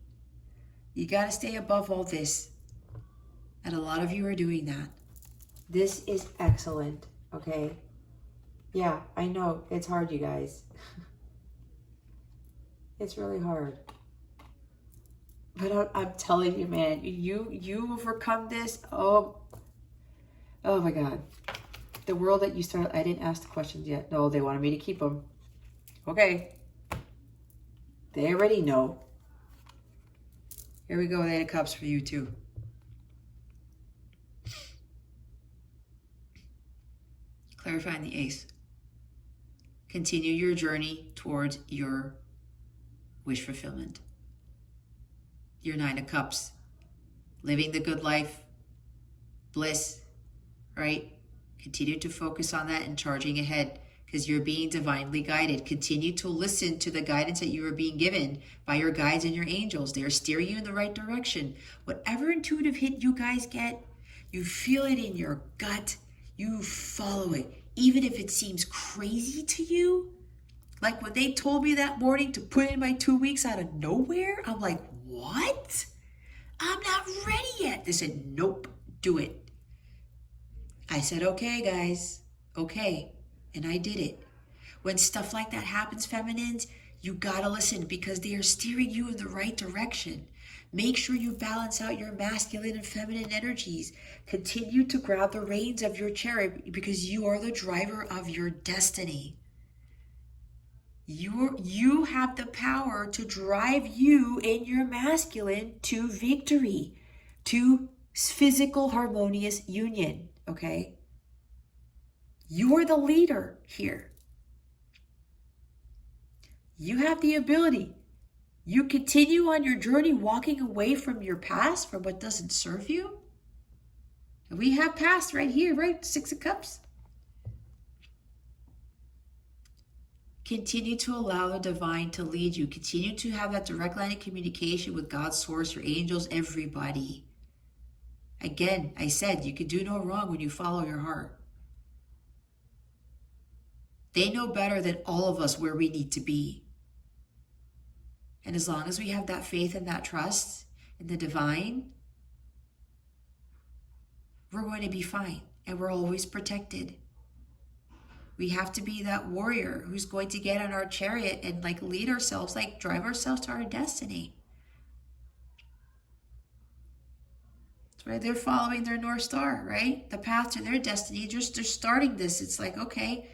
You got to stay above all this. And a lot of you are doing that. This is excellent, okay? Yeah, I know. It's hard, you guys. It's really hard. But I'm telling you, man, you overcome this. Oh my God. The world that you started, I didn't ask the questions yet. No, they wanted me to keep them. Okay. They already know. Here we go, Eight of Cups for you too. Clarifying the Ace. Continue your journey towards your wish fulfillment. Your Nine of Cups. Living the good life. Bliss. Right? Continue to focus on that and charging ahead, because you're being divinely guided. Continue to listen to the guidance that you are being given by your guides and your angels. They are steering you in the right direction. Whatever intuitive hit you guys get, you feel it in your gut, you follow it. Even if it seems crazy to you, like when they told me that morning to put in my 2 weeks out of nowhere, I'm like, what? I'm not ready yet. They said, nope, do it. I said, okay, guys, okay. And I did it. When stuff like that happens, feminines, you gotta listen, because they are steering you in the right direction. Make sure you balance out your masculine and feminine energies. Continue to grab the reins of your chariot, because you are the driver of your destiny. You have the power to drive you in your masculine to victory, to physical harmonious union, okay? You're the leader here. You have the ability. You continue on your journey walking away from your past, from what doesn't serve you. And we have past right here, right? Six of Cups. Continue to allow the divine to lead you. Continue to have that direct line of communication with God's source, your angels, everybody. Again, I said you can do no wrong when you follow your heart. They know better than all of us where we need to be. And as long as we have that faith and that trust in the divine, we're going to be fine. And we're always protected. We have to be that warrior who's going to get on our chariot and lead ourselves, drive ourselves to our destiny. That's why they're following their North Star, right? The path to their destiny. They're starting this. It's like, okay,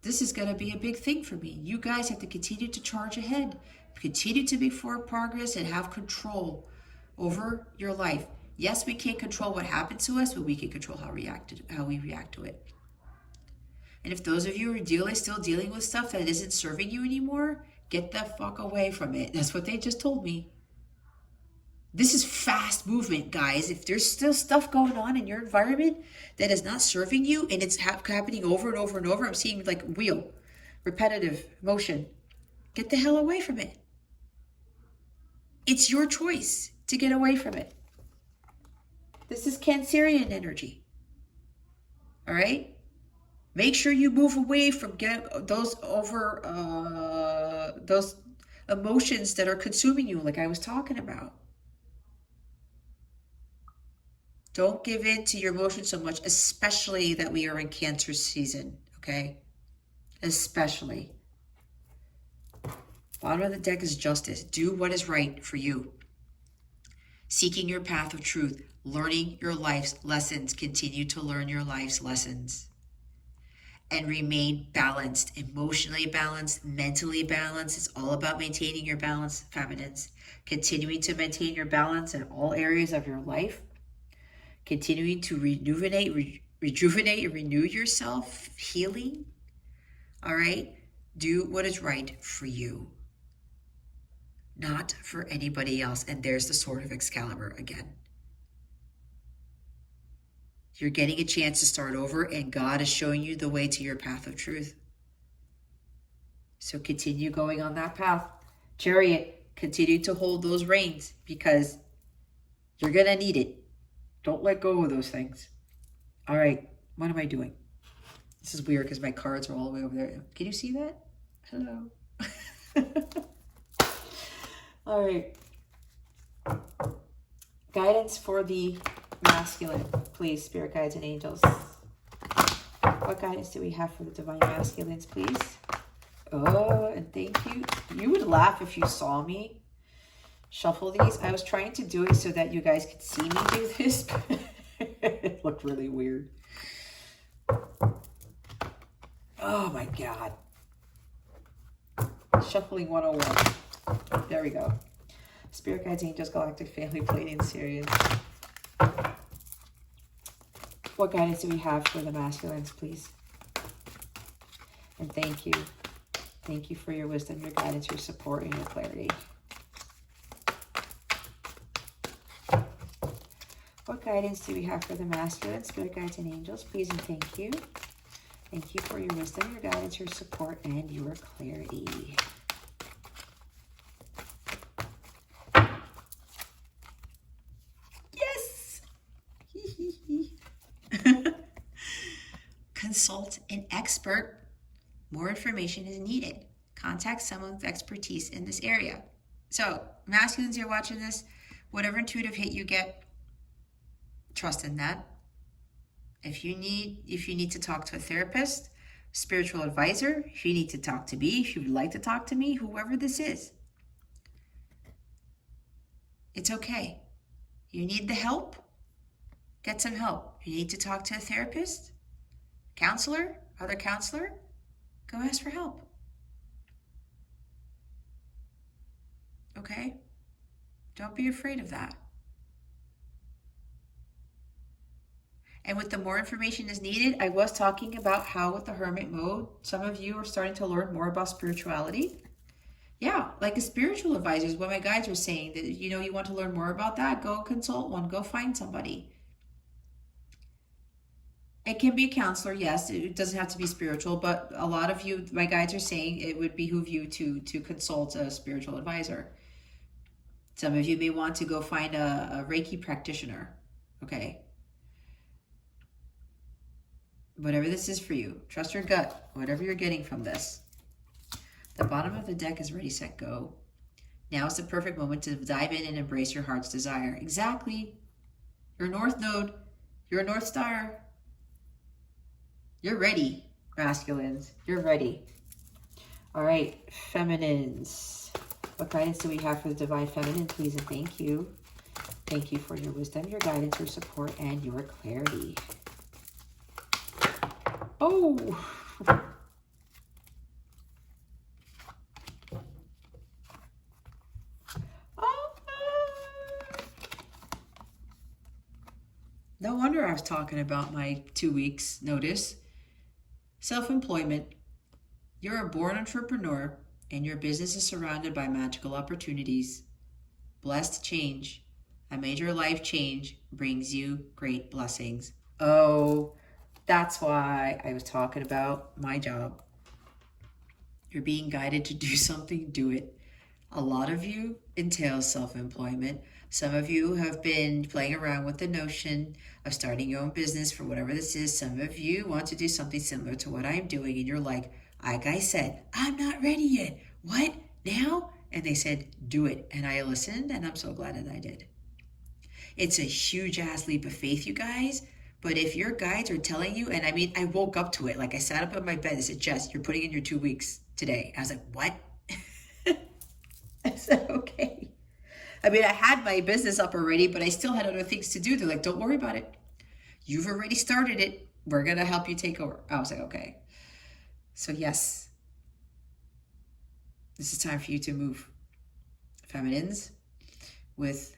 this is going to be a big thing for me. You guys have to continue to charge ahead, continue to make forward progress, and have control over your life. Yes, we can't control what happens to us, but we can control how we react to it. And if those of you are still dealing with stuff that isn't serving you anymore, get the fuck away from it. That's what they just told me. This is fast movement, guys. If there's still stuff going on in your environment that is not serving you and it's happening over and over and over, I'm seeing wheel, repetitive motion. Get the hell away from it. It's your choice to get away from it. This is Cancerian energy. All right? Make sure you move away from those emotions that are consuming you, like I was talking about. Don't give in to your emotions so much, especially that we are in Cancer season, okay? Especially. Bottom of the deck is justice. Do what is right for you. Seeking your path of truth, learning your life's lessons. Continue to learn your life's lessons. And remain balanced, emotionally balanced, mentally balanced. It's all about maintaining your balance, feminines. Continuing to maintain your balance in all areas of your life. Continuing to rejuvenate and renew yourself, healing. All right? Do what is right for you, not for anybody else. And there's the Sword of Excalibur again. You're getting a chance to start over, and God is showing you the way to your path of truth. So continue going on that path. Chariot, continue to hold those reins because you're going to need it. Don't let go of those things. All right, what am I doing? This is weird because my cards are all the way over there. Can you see that? Hello. All right. Guidance for the masculine, please, spirit guides and angels. What guidance do we have for the divine masculines, please? Oh, and thank you. You would laugh if you saw me shuffle these. I was trying to do it so that you guys could see me do this. It looked really weird. Oh my God. Shuffling 101. There we go. Spirit guides, angels, galactic family, Pleiadian, Sirius. What guidance do we have for the masculines, please? And thank you. Thank you for your wisdom, your guidance, your support, and your clarity. What guidance do we have for the masculine, spirit guides, and angels, please, and thank you. Thank you for your wisdom, your guidance, your support, and your clarity. Yes! Consult an expert. More information is needed. Contact someone with expertise in this area. So, masculines, you're watching this, whatever intuitive hit you get, trust in that. If you need to talk to a therapist, spiritual advisor, if you need to talk to me, if you would like to talk to me, whoever this is, it's okay. You need the help? Get some help. You need to talk to a therapist, counselor, other counselor, go ask for help. Okay? Don't be afraid of that. And with the more information is needed, I was talking about how with the hermit mode, some of you are starting to learn more about spirituality. Yeah, like a spiritual advisor is what my guides were saying, that you want to learn more about that, go consult one, go find somebody. It can be a counselor, yes. It doesn't have to be spiritual, but a lot of you, my guides are saying, it would behoove you to consult a spiritual advisor. Some of you may want to go find a Reiki practitioner. Okay. Whatever this is for you, trust your gut, whatever you're getting from this. The bottom of the deck is ready, set, go. Now is the perfect moment to dive in and embrace your heart's desire. Exactly. Your North Node, your North Star. You're ready, masculines. You're ready. All right, feminines. What guidance do we have for the divine feminine, please and thank you. Thank you for your wisdom, your guidance, your support, and your clarity. Oh! No wonder I was talking about my 2 weeks notice. Self-employment. You're a born entrepreneur and your business is surrounded by magical opportunities. Blessed change. A major life change brings you great blessings. Oh, that's why I was talking about my job. You're being guided to do something, do it. A lot of you entails self-employment. Some of you have been playing around with the notion of starting your own business for whatever this is. Some of you want to do something similar to what I'm doing, and you're like I said, I'm not ready yet. What? Now? And they said, do it. And I listened, and I'm so glad that I did. It's a huge ass leap of faith, you guys. But if your guides are telling you, and I mean, I woke up to it. Like I sat up in my bed and said, Jess, you're putting in your 2 weeks today. I was like, what? I said, okay. I mean, I had my business up already, but I still had other things to do. They're like, don't worry about it. You've already started it. We're going to help you take over. I was like, okay. So yes, this is time for you to move. Feminines, with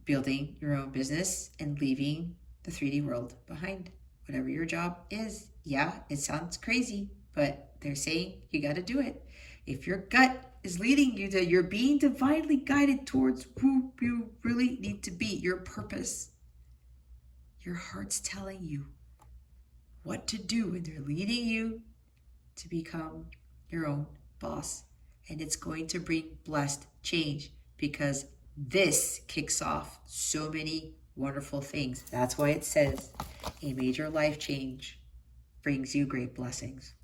building your own business and leaving the 3D world behind. Whatever your job is. Yeah, it sounds crazy, but they're saying you got to do it. If your gut is leading you to, you're being divinely guided towards who you really need to be, your purpose. Your heart's telling you what to do, and they're leading you to become your own boss. And it's going to bring blessed change because this kicks off so many wonderful things. That's why it says a major life change brings you great blessings.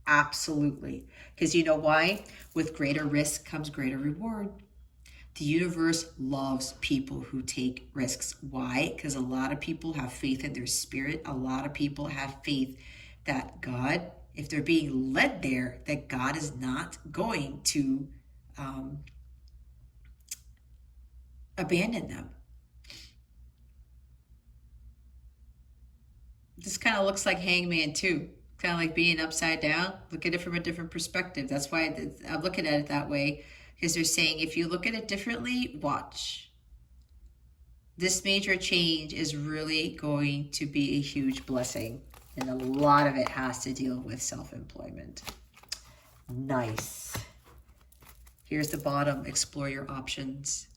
Absolutely. Because you know why? With greater risk comes greater reward. The universe loves people who take risks. Why? Because a lot of people have faith in their spirit. A lot of people have faith that God, if they're being led there, that God is not going to abandon them. This kind of looks like Hangman too. Kind of like being upside down. Look at it from a different perspective. That's why I'm looking at it that way. Because they're saying if you look at it differently, watch. This major change is really going to be a huge blessing. And a lot of it has to deal with self-employment. Nice. Here's the bottom. Explore your options.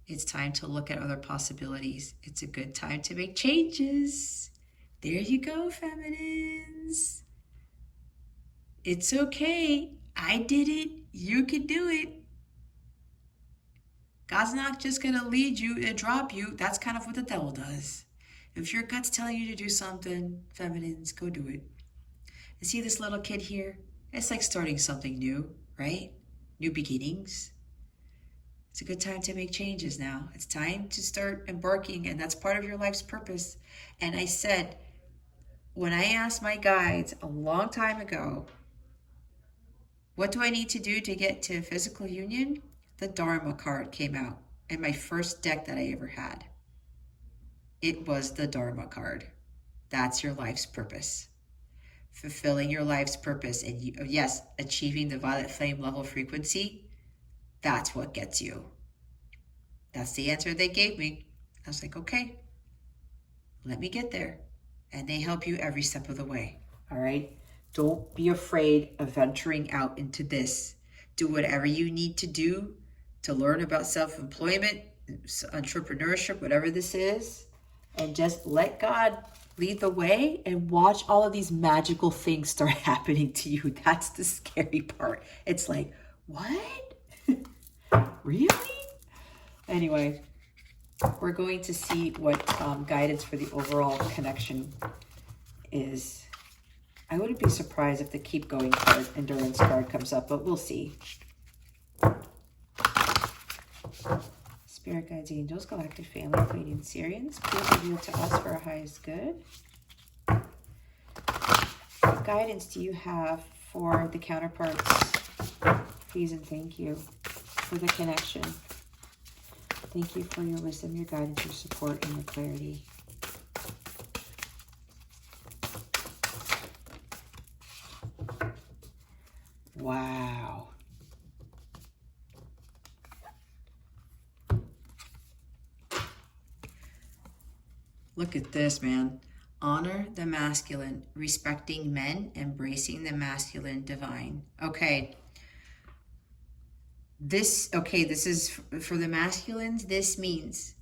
It's time to look at other possibilities. It's a good time to make changes. There you go, feminines. It's okay. I did it. You can do it. God's not just going to lead you and drop you. That's kind of what the devil does. If your gut's telling you to do something, feminines, go do it. And see this little kid here? It's like starting something new, right? New beginnings. It's a good time to make changes now. It's time to start embarking, and that's part of your life's purpose. And I said, when I asked my guides a long time ago, what do I need to do to get to physical union? The Dharma card came out in my first deck that I ever had. It was the Dharma card. That's your life's purpose. Fulfilling your life's purpose and yes, achieving the violet flame level frequency, that's what gets you. That's the answer they gave me. I was like, okay, let me get there. And they help you every step of the way. All right? Don't be afraid of venturing out into this. Do whatever you need to do to learn about self-employment, entrepreneurship, whatever this is, and just let God lead the way and watch all of these magical things start happening to you. That's the scary part. It's like, what? Really? Anyway, we're going to see what guidance for the overall connection is. I wouldn't be surprised if the keep going card, endurance card comes up, but we'll see. Spirit guides, angels, galactic family, Pleiadian Syrians, please reveal to us for our highest good. What guidance do you have for the counterparts? Please and thank you for the connection. Thank you for your wisdom, your guidance, your support, and your clarity. Wow. Look at this, man. Honor the masculine, respecting men, embracing the masculine divine. Okay. This is for the masculines. This means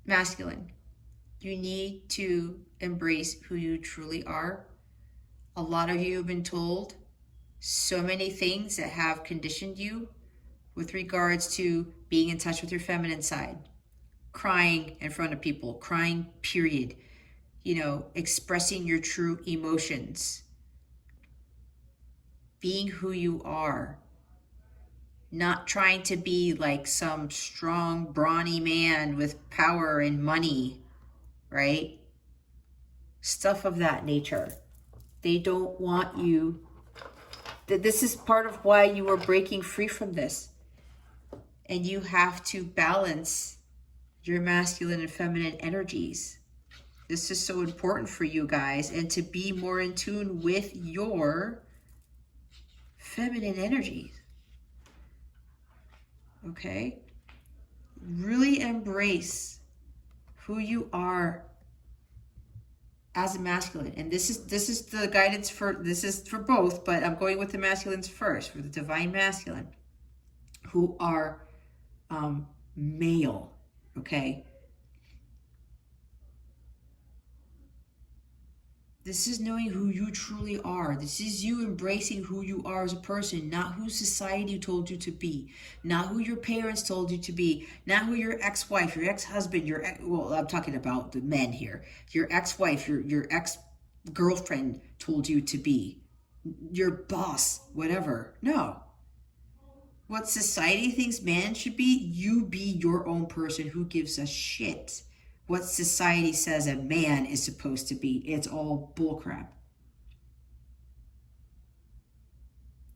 masculine. You need to embrace who you truly are. A lot of you have been told so many things that have conditioned you with regards to being in touch with your feminine side, crying in front of people, crying, period. You know, expressing your true emotions, being who you are, not trying to be like some strong, brawny man with power and money, right? Stuff of that nature. They don't want you. This is part of why you are breaking free from this. And you have to balance your masculine and feminine energies. This is so important for you guys, and to be more in tune with your feminine energies. Okay? Really embrace who you are as a masculine. And this is the guidance this is for both, but I'm going with the masculines first, for the divine masculine, who are male, okay? This is knowing who you truly are. This is you embracing who you are as a person, not who society told you to be, not who your parents told you to be, not who your ex-wife, your ex-husband, well, I'm talking about the men here, your ex-wife, your ex-girlfriend told you to be, your boss, whatever. No. What society thinks man should be, you be your own person. Who gives a shit what society says a man is supposed to be? It's all bullcrap.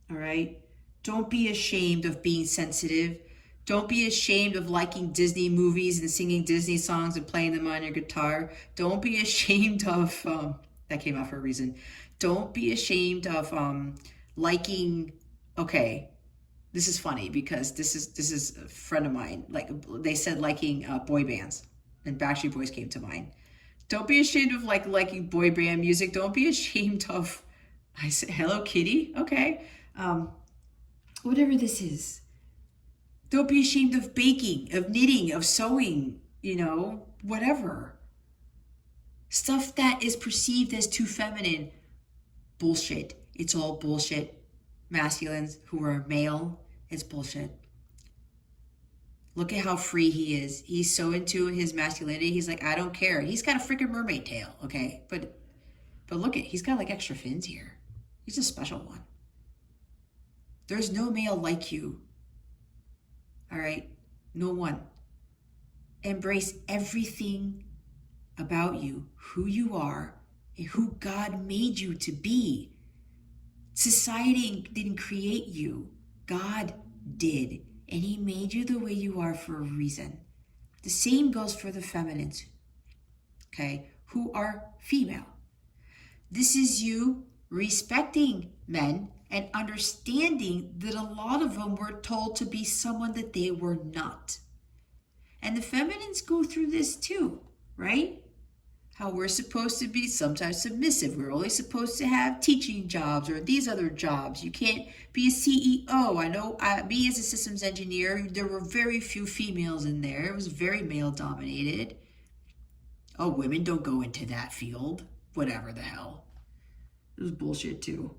All right? Don't be ashamed of being sensitive. Don't be ashamed of liking Disney movies and singing Disney songs and playing them on your guitar. Don't be ashamed of, that came out for a reason. Don't be ashamed of liking, okay, this is funny because this is a friend of mine. Like, they said liking boy bands, and Backstreet Boys came to mind. Don't be ashamed of liking boy band music. Don't be ashamed of, I said Hello Kitty, okay, whatever this is. Don't be ashamed of baking, of knitting, of sewing, you know, whatever. Stuff that is perceived as too feminine, bullshit. It's all bullshit. Masculines who are male, it's bullshit. Look at how free he is. He's so into his masculinity. He's like, I don't care. He's got a freaking mermaid tail, okay? But look at, he's got like extra fins here. He's a special one. There's no male like you. All right? No one. Embrace everything about you, who you are, and who God made you to be. Society didn't create you. God did. And he made you the way you are for a reason. The same goes for the feminines, okay, who are female. This is you respecting men and understanding that a lot of them were told to be someone that they were not. And the feminines go through this too, right? How we're supposed to be sometimes submissive. We're only supposed to have teaching jobs or these other jobs. You can't be a CEO. I know me as a systems engineer, there were very few females in there. It was very male dominated. Oh, women don't go into that field. Whatever the hell. It was bullshit too.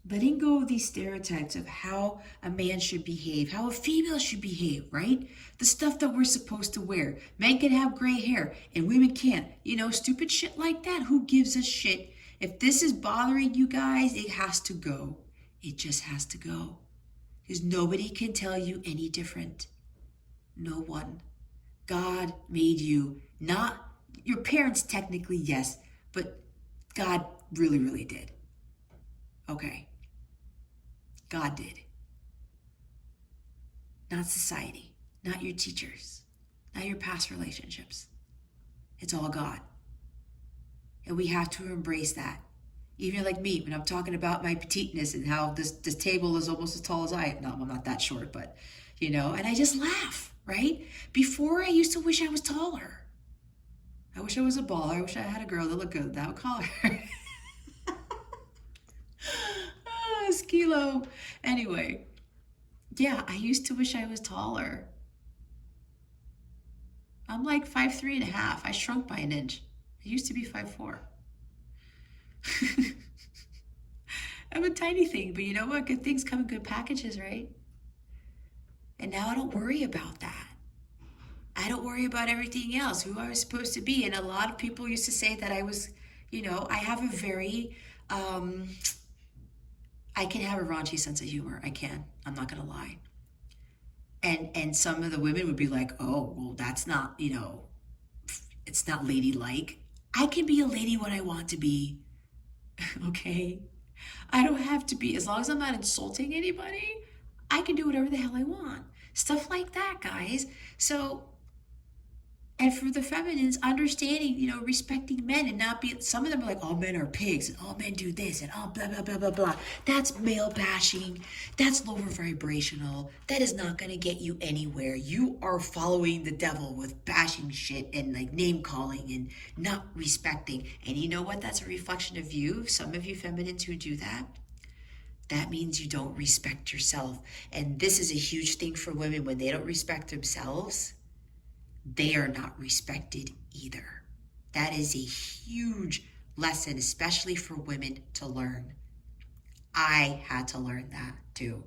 Letting go of these stereotypes of how a man should behave, how a female should behave, right? The stuff that we're supposed to wear. Men can have gray hair and women can't. You know, stupid shit like that. Who gives a shit? If this is bothering you guys, it has to go. It just has to go. Because nobody can tell you any different. No one. God made you. Not your parents, technically, yes, but God really, really did. Okay. God did. Not society, not your teachers, not your past relationships. It's all God. And we have to embrace that. Even like me, when I'm talking about my petiteness and how this table is almost as tall as I am. No, I'm not that short, but, you know, and I just laugh, right? Before, I used to wish I was taller. I wish I was a baller. I wish I had a girl that looked good. That would call her. Kilo. Anyway, yeah, I used to wish I was taller. I'm like 5'3.5". I shrunk by an inch. I used to be 5'4". I'm a tiny thing, but you know what? Good things come in good packages, right? And now I don't worry about that. I don't worry about everything else, who I was supposed to be. And a lot of people used to say that I was, you know, I have a very, I can have a raunchy sense of humor. I can. I'm not going to lie. And some of the women would be like, oh, well, that's not, you know, it's not ladylike. I can be a lady when I want to be. Okay? I don't have to be, as long as I'm not insulting anybody, I can do whatever the hell I want. Stuff like that, guys. So, and for the feminines, understanding, you know, respecting men and not be, some of them are like, all men are pigs and all men do this and all blah, blah, blah, blah, blah. That's male bashing. That's lower vibrational. That is not going to get you anywhere. You are following the devil with bashing shit and like name calling and not respecting. And you know what? That's a reflection of you. Some of you feminines who do that. That means you don't respect yourself. And this is a huge thing for women. When they don't respect themselves, they are not respected either. That is a huge lesson, especially for women to learn. I had to learn that too.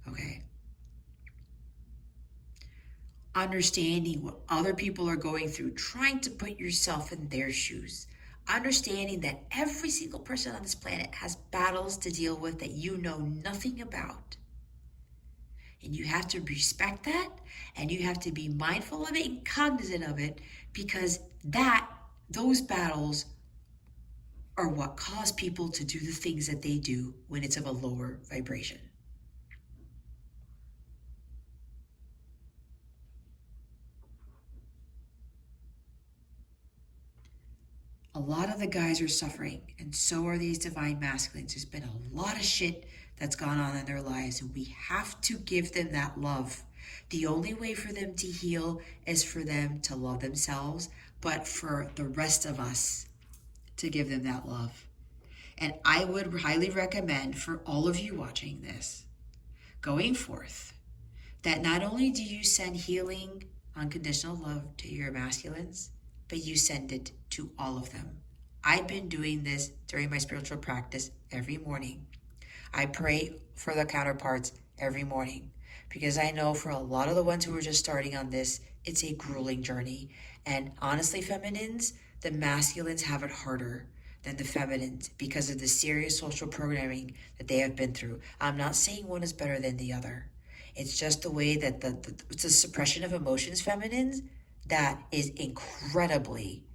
Okay. Understanding what other people are going through, trying to put yourself in their shoes. Understanding that every single person on this planet has battles to deal with that you know nothing about. And you have to respect that, and you have to be mindful of it and cognizant of it, because those battles are what cause people to do the things that they do when it's of a lower vibration. A lot of the guys are suffering, and so are these divine masculines. There's been a lot of shit that's gone on in their lives, and we have to give them that love. The only way for them to heal is for them to love themselves, but for the rest of us to give them that love. And I would highly recommend for all of you watching this, going forth, that not only do you send healing, unconditional love to your masculines, but you send it to all of them. I've been doing this during my spiritual practice every morning. I pray for the counterparts every morning, because I know for a lot of the ones who are just starting on this, it's a grueling journey. And honestly, feminines, the masculines have it harder than the feminines because of the serious social programming that they have been through. I'm not saying one is better than the other. It's just the way that it's a suppression of emotions, feminines, that is incredibly,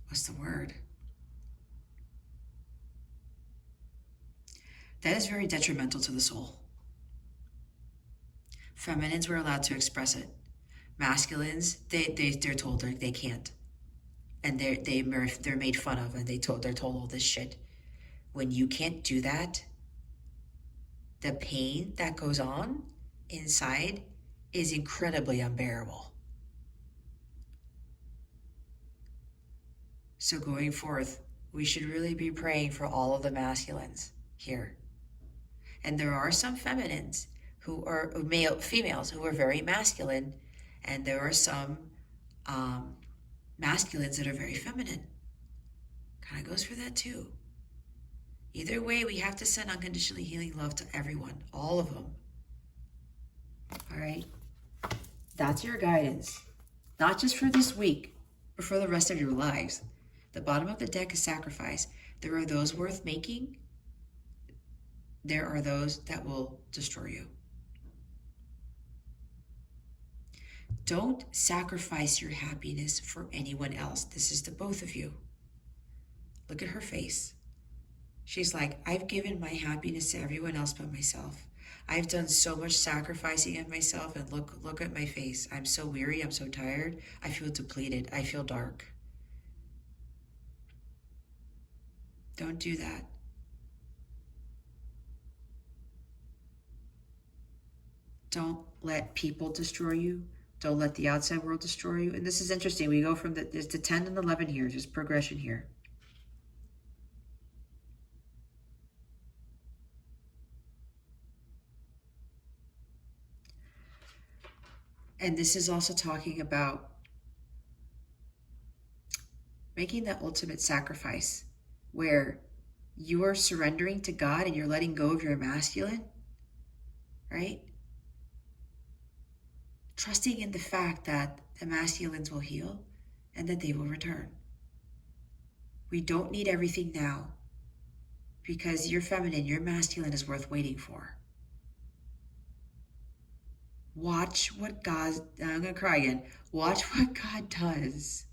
what's the word? That is very detrimental to the soul. Feminines were allowed to express it. Masculines, they're told they can't, and they're made fun of, and they're told all this shit. When you can't do that, the pain that goes on inside is incredibly unbearable. So going forth, we should really be praying for all of the masculines here. And there are some feminines who are females who are very masculine, and there are some masculines that are very feminine. Kind of goes for that too. Either way, we have to send unconditionally healing love to everyone, all of them. All right? That's your guidance. Not just for this week, but for the rest of your lives. The bottom of the deck is sacrifice. There are those worth making. There are those that will destroy you. Don't sacrifice your happiness for anyone else. This is to both of you. Look at her face. She's like, I've given my happiness to everyone else but myself. I've done so much sacrificing of myself, and look at my face. I'm so weary. I'm so tired. I feel depleted. I feel dark. Don't do that. Don't let people destroy you. Don't let the outside world destroy you. And this is interesting. We go from there's the 10 and 11 here. There's progression here. And this is also talking about making that ultimate sacrifice where you are surrendering to God and you're letting go of your masculine, right? Trusting in the fact that the masculines will heal and that they will return. We don't need everything now because your feminine, your masculine is worth waiting for. Watch what God, I'm going to cry again. Watch what God does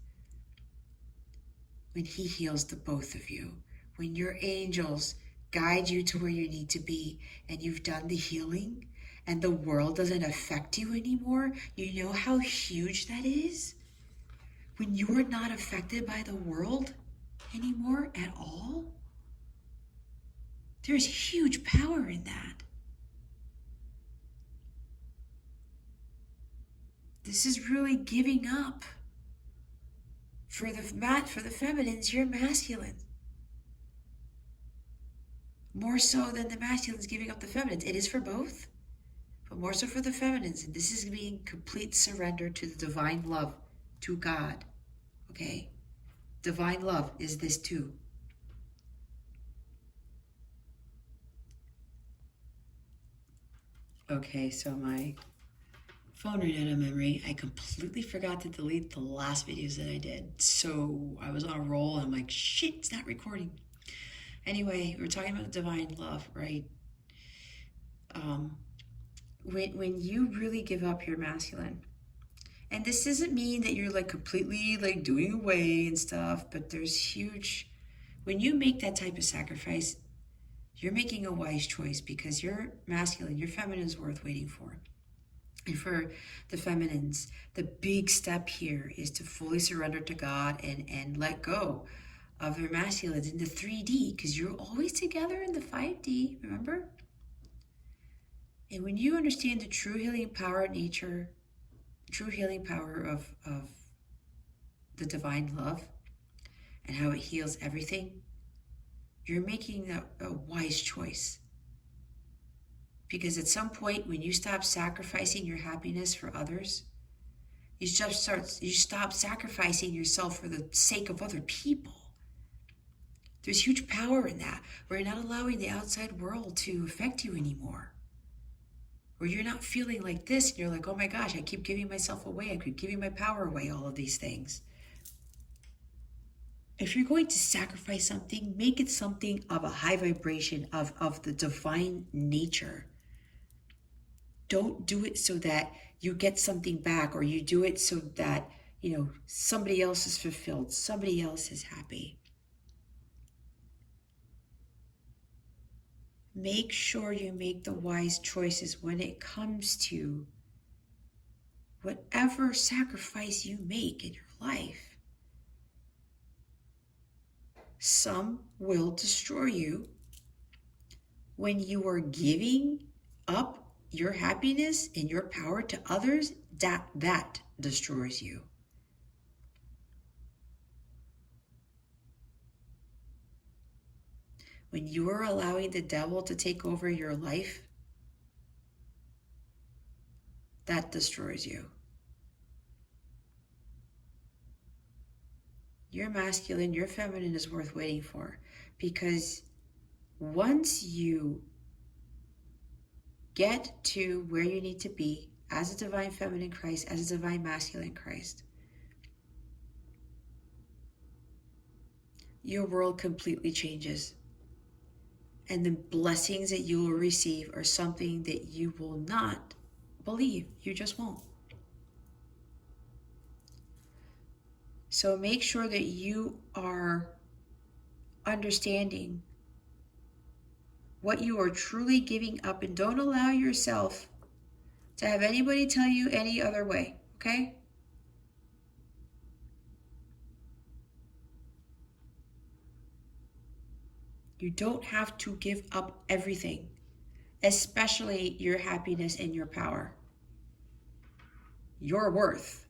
when he heals the both of you. When your angels guide you to where you need to be and you've done the healing and the world doesn't affect you anymore, you know how huge that is? When you are not affected by the world anymore at all, there's huge power in that. This is really giving up. For the feminines, you're masculine. More so than the masculines giving up the feminines. It is for both, but more so for the feminines. And this is being complete surrender to the divine love, to God. Okay? Divine love is this too. Okay, so my phone ran out of memory. I completely forgot to delete the last videos that I did. So I was on a roll and I'm like, shit, it's not recording. Anyway, we're talking about divine love, right? When you really give up your masculine, and this doesn't mean that you're like completely like doing away and stuff, but there's huge, when you make that type of sacrifice, you're making a wise choice because your masculine, your feminine is worth waiting for. And for the feminines, the big step here is to fully surrender to God and let go of their masculines in the 3D, because you're always together in the 5D, remember? And when you understand the true healing power of nature, true healing power of the divine love and how it heals everything, you're making a wise choice. Because at some point, when you stop sacrificing your happiness for others, you stop sacrificing yourself for the sake of other people. There's huge power in that, where you're not allowing the outside world to affect you anymore. Where you're not feeling like this, and you're like, oh my gosh, I keep giving myself away, I keep giving my power away, all of these things. If you're going to sacrifice something, make it something of a high vibration of the divine nature. Don't do it so that you get something back, or you do it so that, somebody else is fulfilled, somebody else is happy. Make sure you make the wise choices when it comes to whatever sacrifice you make in your life. Some will destroy you, when you are giving up your happiness and your power to others, that destroys you. When you are allowing the devil to take over your life, that destroys you. Your masculine, your feminine is worth waiting for, because once you get to where you need to be as a divine feminine Christ, as a divine masculine Christ, your world completely changes. And the blessings that you will receive are something that you will not believe. You just won't. So make sure that you are understanding what you are truly giving up, and don't allow yourself to have anybody tell you any other way, okay? You don't have to give up everything, especially your happiness and your power, your worth.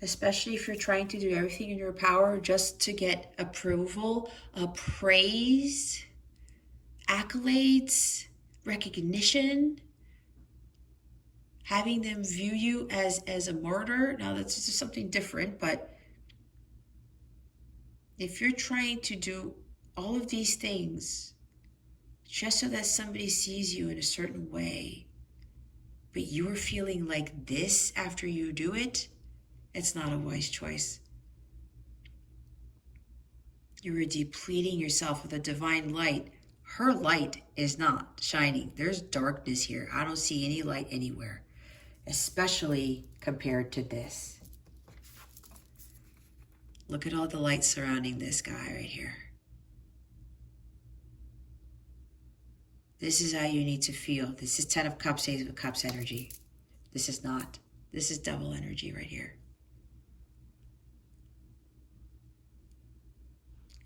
Especially if you're trying to do everything in your power just to get approval, praise, accolades, recognition, having them view you as a martyr. Now that's just something different, but if you're trying to do all of these things just so that somebody sees you in a certain way, but you're feeling like this after you do it, it's not a wise choice. You are depleting yourself with a divine light. Her light is not shining. There's darkness here. I don't see any light anywhere, especially compared to this. Look at all the light surrounding this guy right here. This is how you need to feel. This is 10 of Cups, Ace of Cups energy. This is not. This is double energy right here.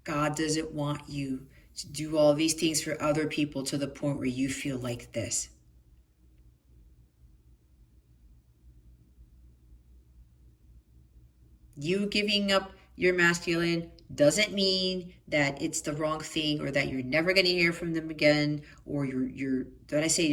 God doesn't want you to do all these things for other people to the point where you feel like this. You giving up your masculine doesn't mean that it's the wrong thing, or that you're never going to hear from them again, or you're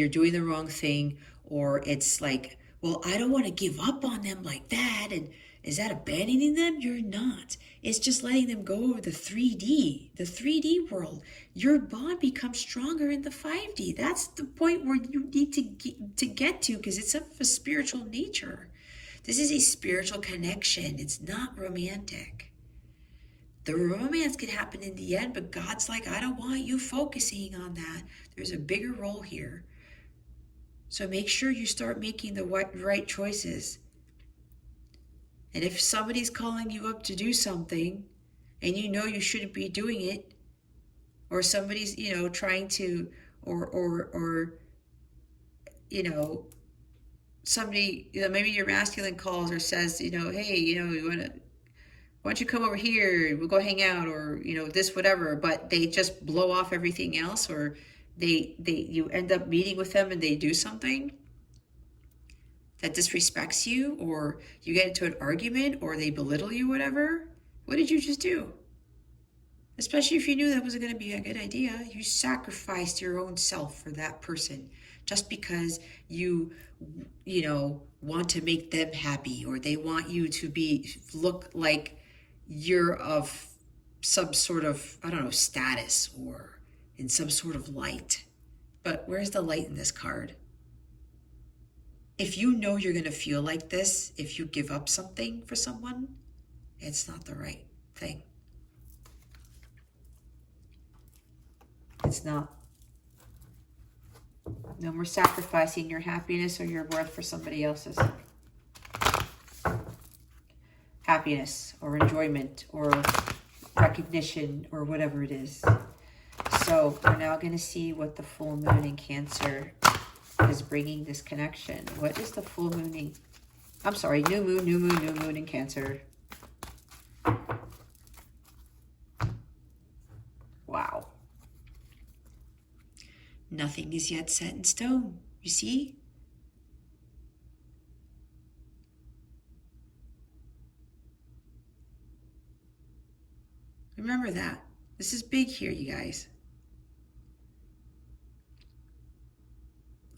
doing the wrong thing, or it's like, well, I don't want to give up on them like that. And is that abandoning them? You're not. It's just letting them go over the 3D world. Your bond becomes stronger in the 5D. That's the point where you need to get to, because it's of a spiritual nature. This is a spiritual connection. It's not romantic. The romance can happen in the end, but God's like, I don't want you focusing on that. There's a bigger role here. So make sure you start making the right choices. And if somebody's calling you up to do something and you know you shouldn't be doing it, or somebody's, trying to, or somebody, maybe your masculine calls or says, hey, why don't you come over here? We'll go hang out, or, this, whatever. But they just blow off everything else, or you end up meeting with them and they do something that disrespects you, or you get into an argument, or they belittle you, whatever. What did you just do? Especially if you knew that wasn't going to be a good idea. You sacrificed your own self for that person just because you want to make them happy, or they want you to look like you're of some sort of, status, or in some sort of light. But where's the light in this card? If you know you're going to feel like this, if you give up something for someone, it's not the right thing. It's not. No more sacrificing your happiness or your worth for somebody else's happiness or enjoyment or recognition or whatever it is. So we're now going to see what the full moon in Cancer is bringing this connection. What is the full moon in, I'm sorry, new moon in Cancer. Wow. Nothing is yet set in stone. You see? Remember that. This is big here, you guys.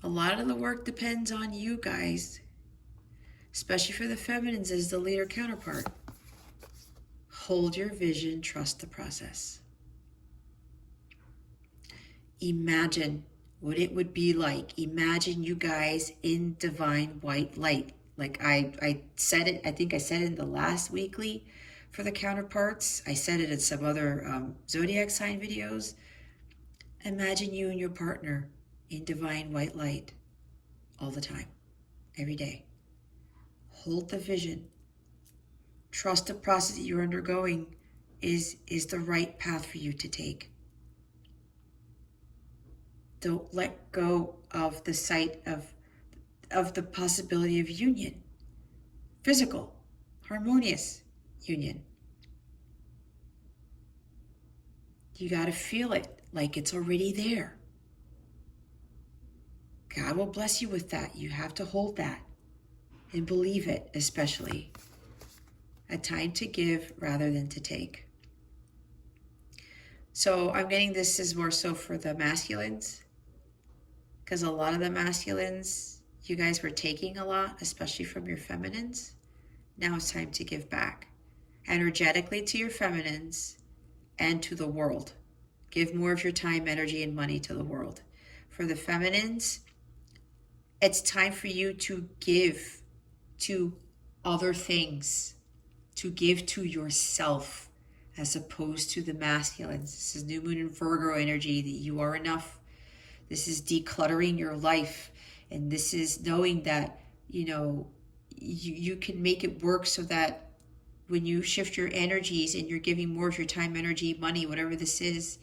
A lot of the work depends on you guys, especially for the feminines as the leader counterpart. Hold your vision, trust the process. Imagine what it would be like. Imagine you guys in divine white light. Like I said it, I think I said it in the last weekly for the counterparts. I said it in some other zodiac sign videos. Imagine you and your partner in divine white light all the time, every day. Hold the vision. Trust the process that you're undergoing is the right path for you to take. Don't let go of the sight of the possibility of union. Physical, harmonious union. You got to feel it like it's already there. God will bless you with that. You have to hold that and believe it, especially. A time to give rather than to take. So I'm getting this is more so for the masculines, because a lot of the masculines, you guys were taking a lot, especially from your feminines. Now it's time to give back energetically to your feminines and to the world. Give more of your time, energy, and money to the world. For the feminines, it's time for you to give to other things, to give to yourself as opposed to the masculines. This is new moon and Virgo energy that you are enough. This is decluttering your life. And this is knowing that, you can make it work so that when you shift your energies and you're giving more of your time, energy, money, whatever this is,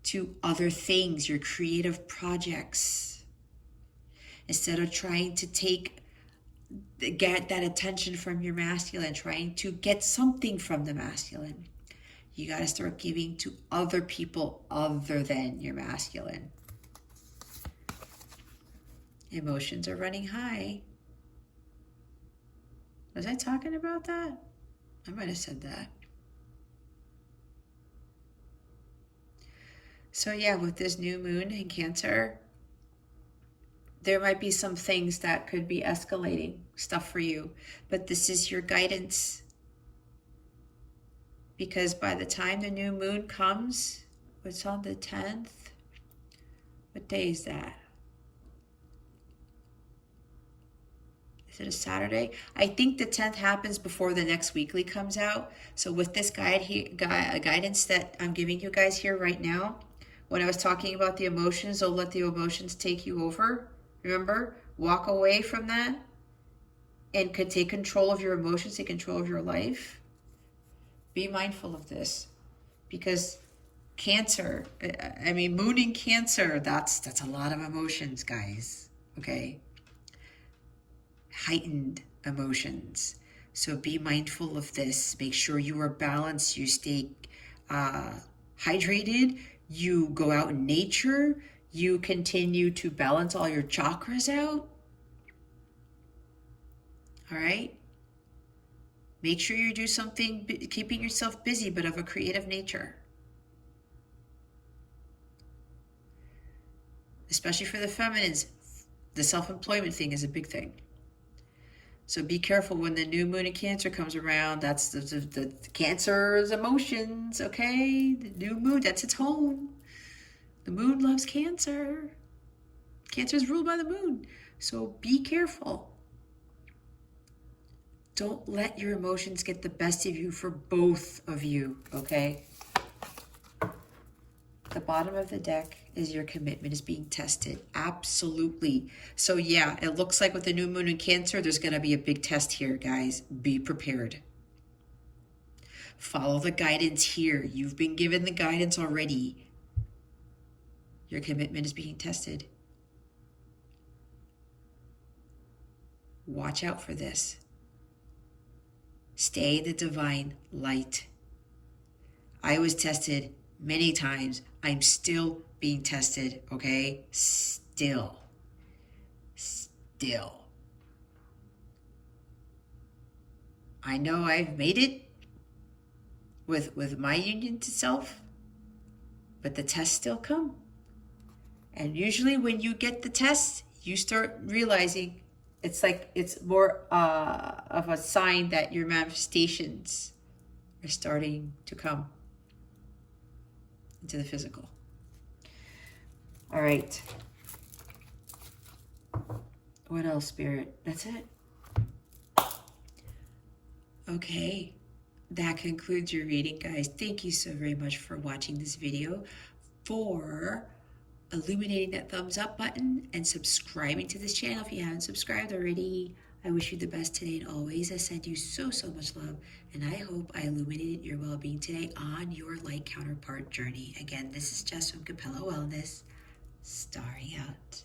to other things, your creative projects, instead of trying to get that attention from your masculine, trying to get something from the masculine. You got to start giving to other people other than your masculine. Emotions are running high. Was I talking about that? I might have said that. So yeah, with this new moon in Cancer, there might be some things that could be escalating stuff for you, but this is your guidance. Because by the time the new moon comes, it's on the 10th. What day is that? Is it a Saturday? I think the 10th happens before the next weekly comes out. So with this guidance that I'm giving you guys here right now, when I was talking about the emotions, don't let the emotions take you over. Remember, walk away from that and could take control of your emotions, take control of your life. Be mindful of this, because Cancer, moon in Cancer, that's a lot of emotions, guys, okay? Heightened emotions. So be mindful of this. Make sure you are balanced, you stay hydrated, you go out in nature, you continue to balance all your chakras out. All right? Make sure you do something, keeping yourself busy, but of a creative nature. Especially for the feminines, the self-employment thing is a big thing. So be careful when the new moon in Cancer comes around. That's the Cancer's emotions, okay? The new moon, that's its home. The moon loves Cancer. Cancer is ruled by the moon. So be careful. Don't let your emotions get the best of you for both of you, okay? The bottom of the deck is your commitment is being tested. Absolutely. So yeah, it looks like with the new moon in Cancer, there's going to be a big test here, guys. Be prepared. Follow the guidance here. You've been given the guidance already. Your commitment is being tested. Watch out for this. Stay in the divine light. I was tested many times. I'm still being tested, okay? Still. I know I've made it with my union to self, but the tests still come. And usually when you get the test, you start realizing it's like it's more of a sign that your manifestations are starting to come into the physical. All right. What else, Spirit? That's it. Okay. That concludes your reading, guys. Thank you so very much for watching this video, for illuminating that thumbs up button and subscribing to this channel if you haven't subscribed already. I wish you the best today and always. I send you so much love, and I hope I illuminated your well-being today on your light counterpart journey. Again, this is Jess from Capella Wellness, starring out.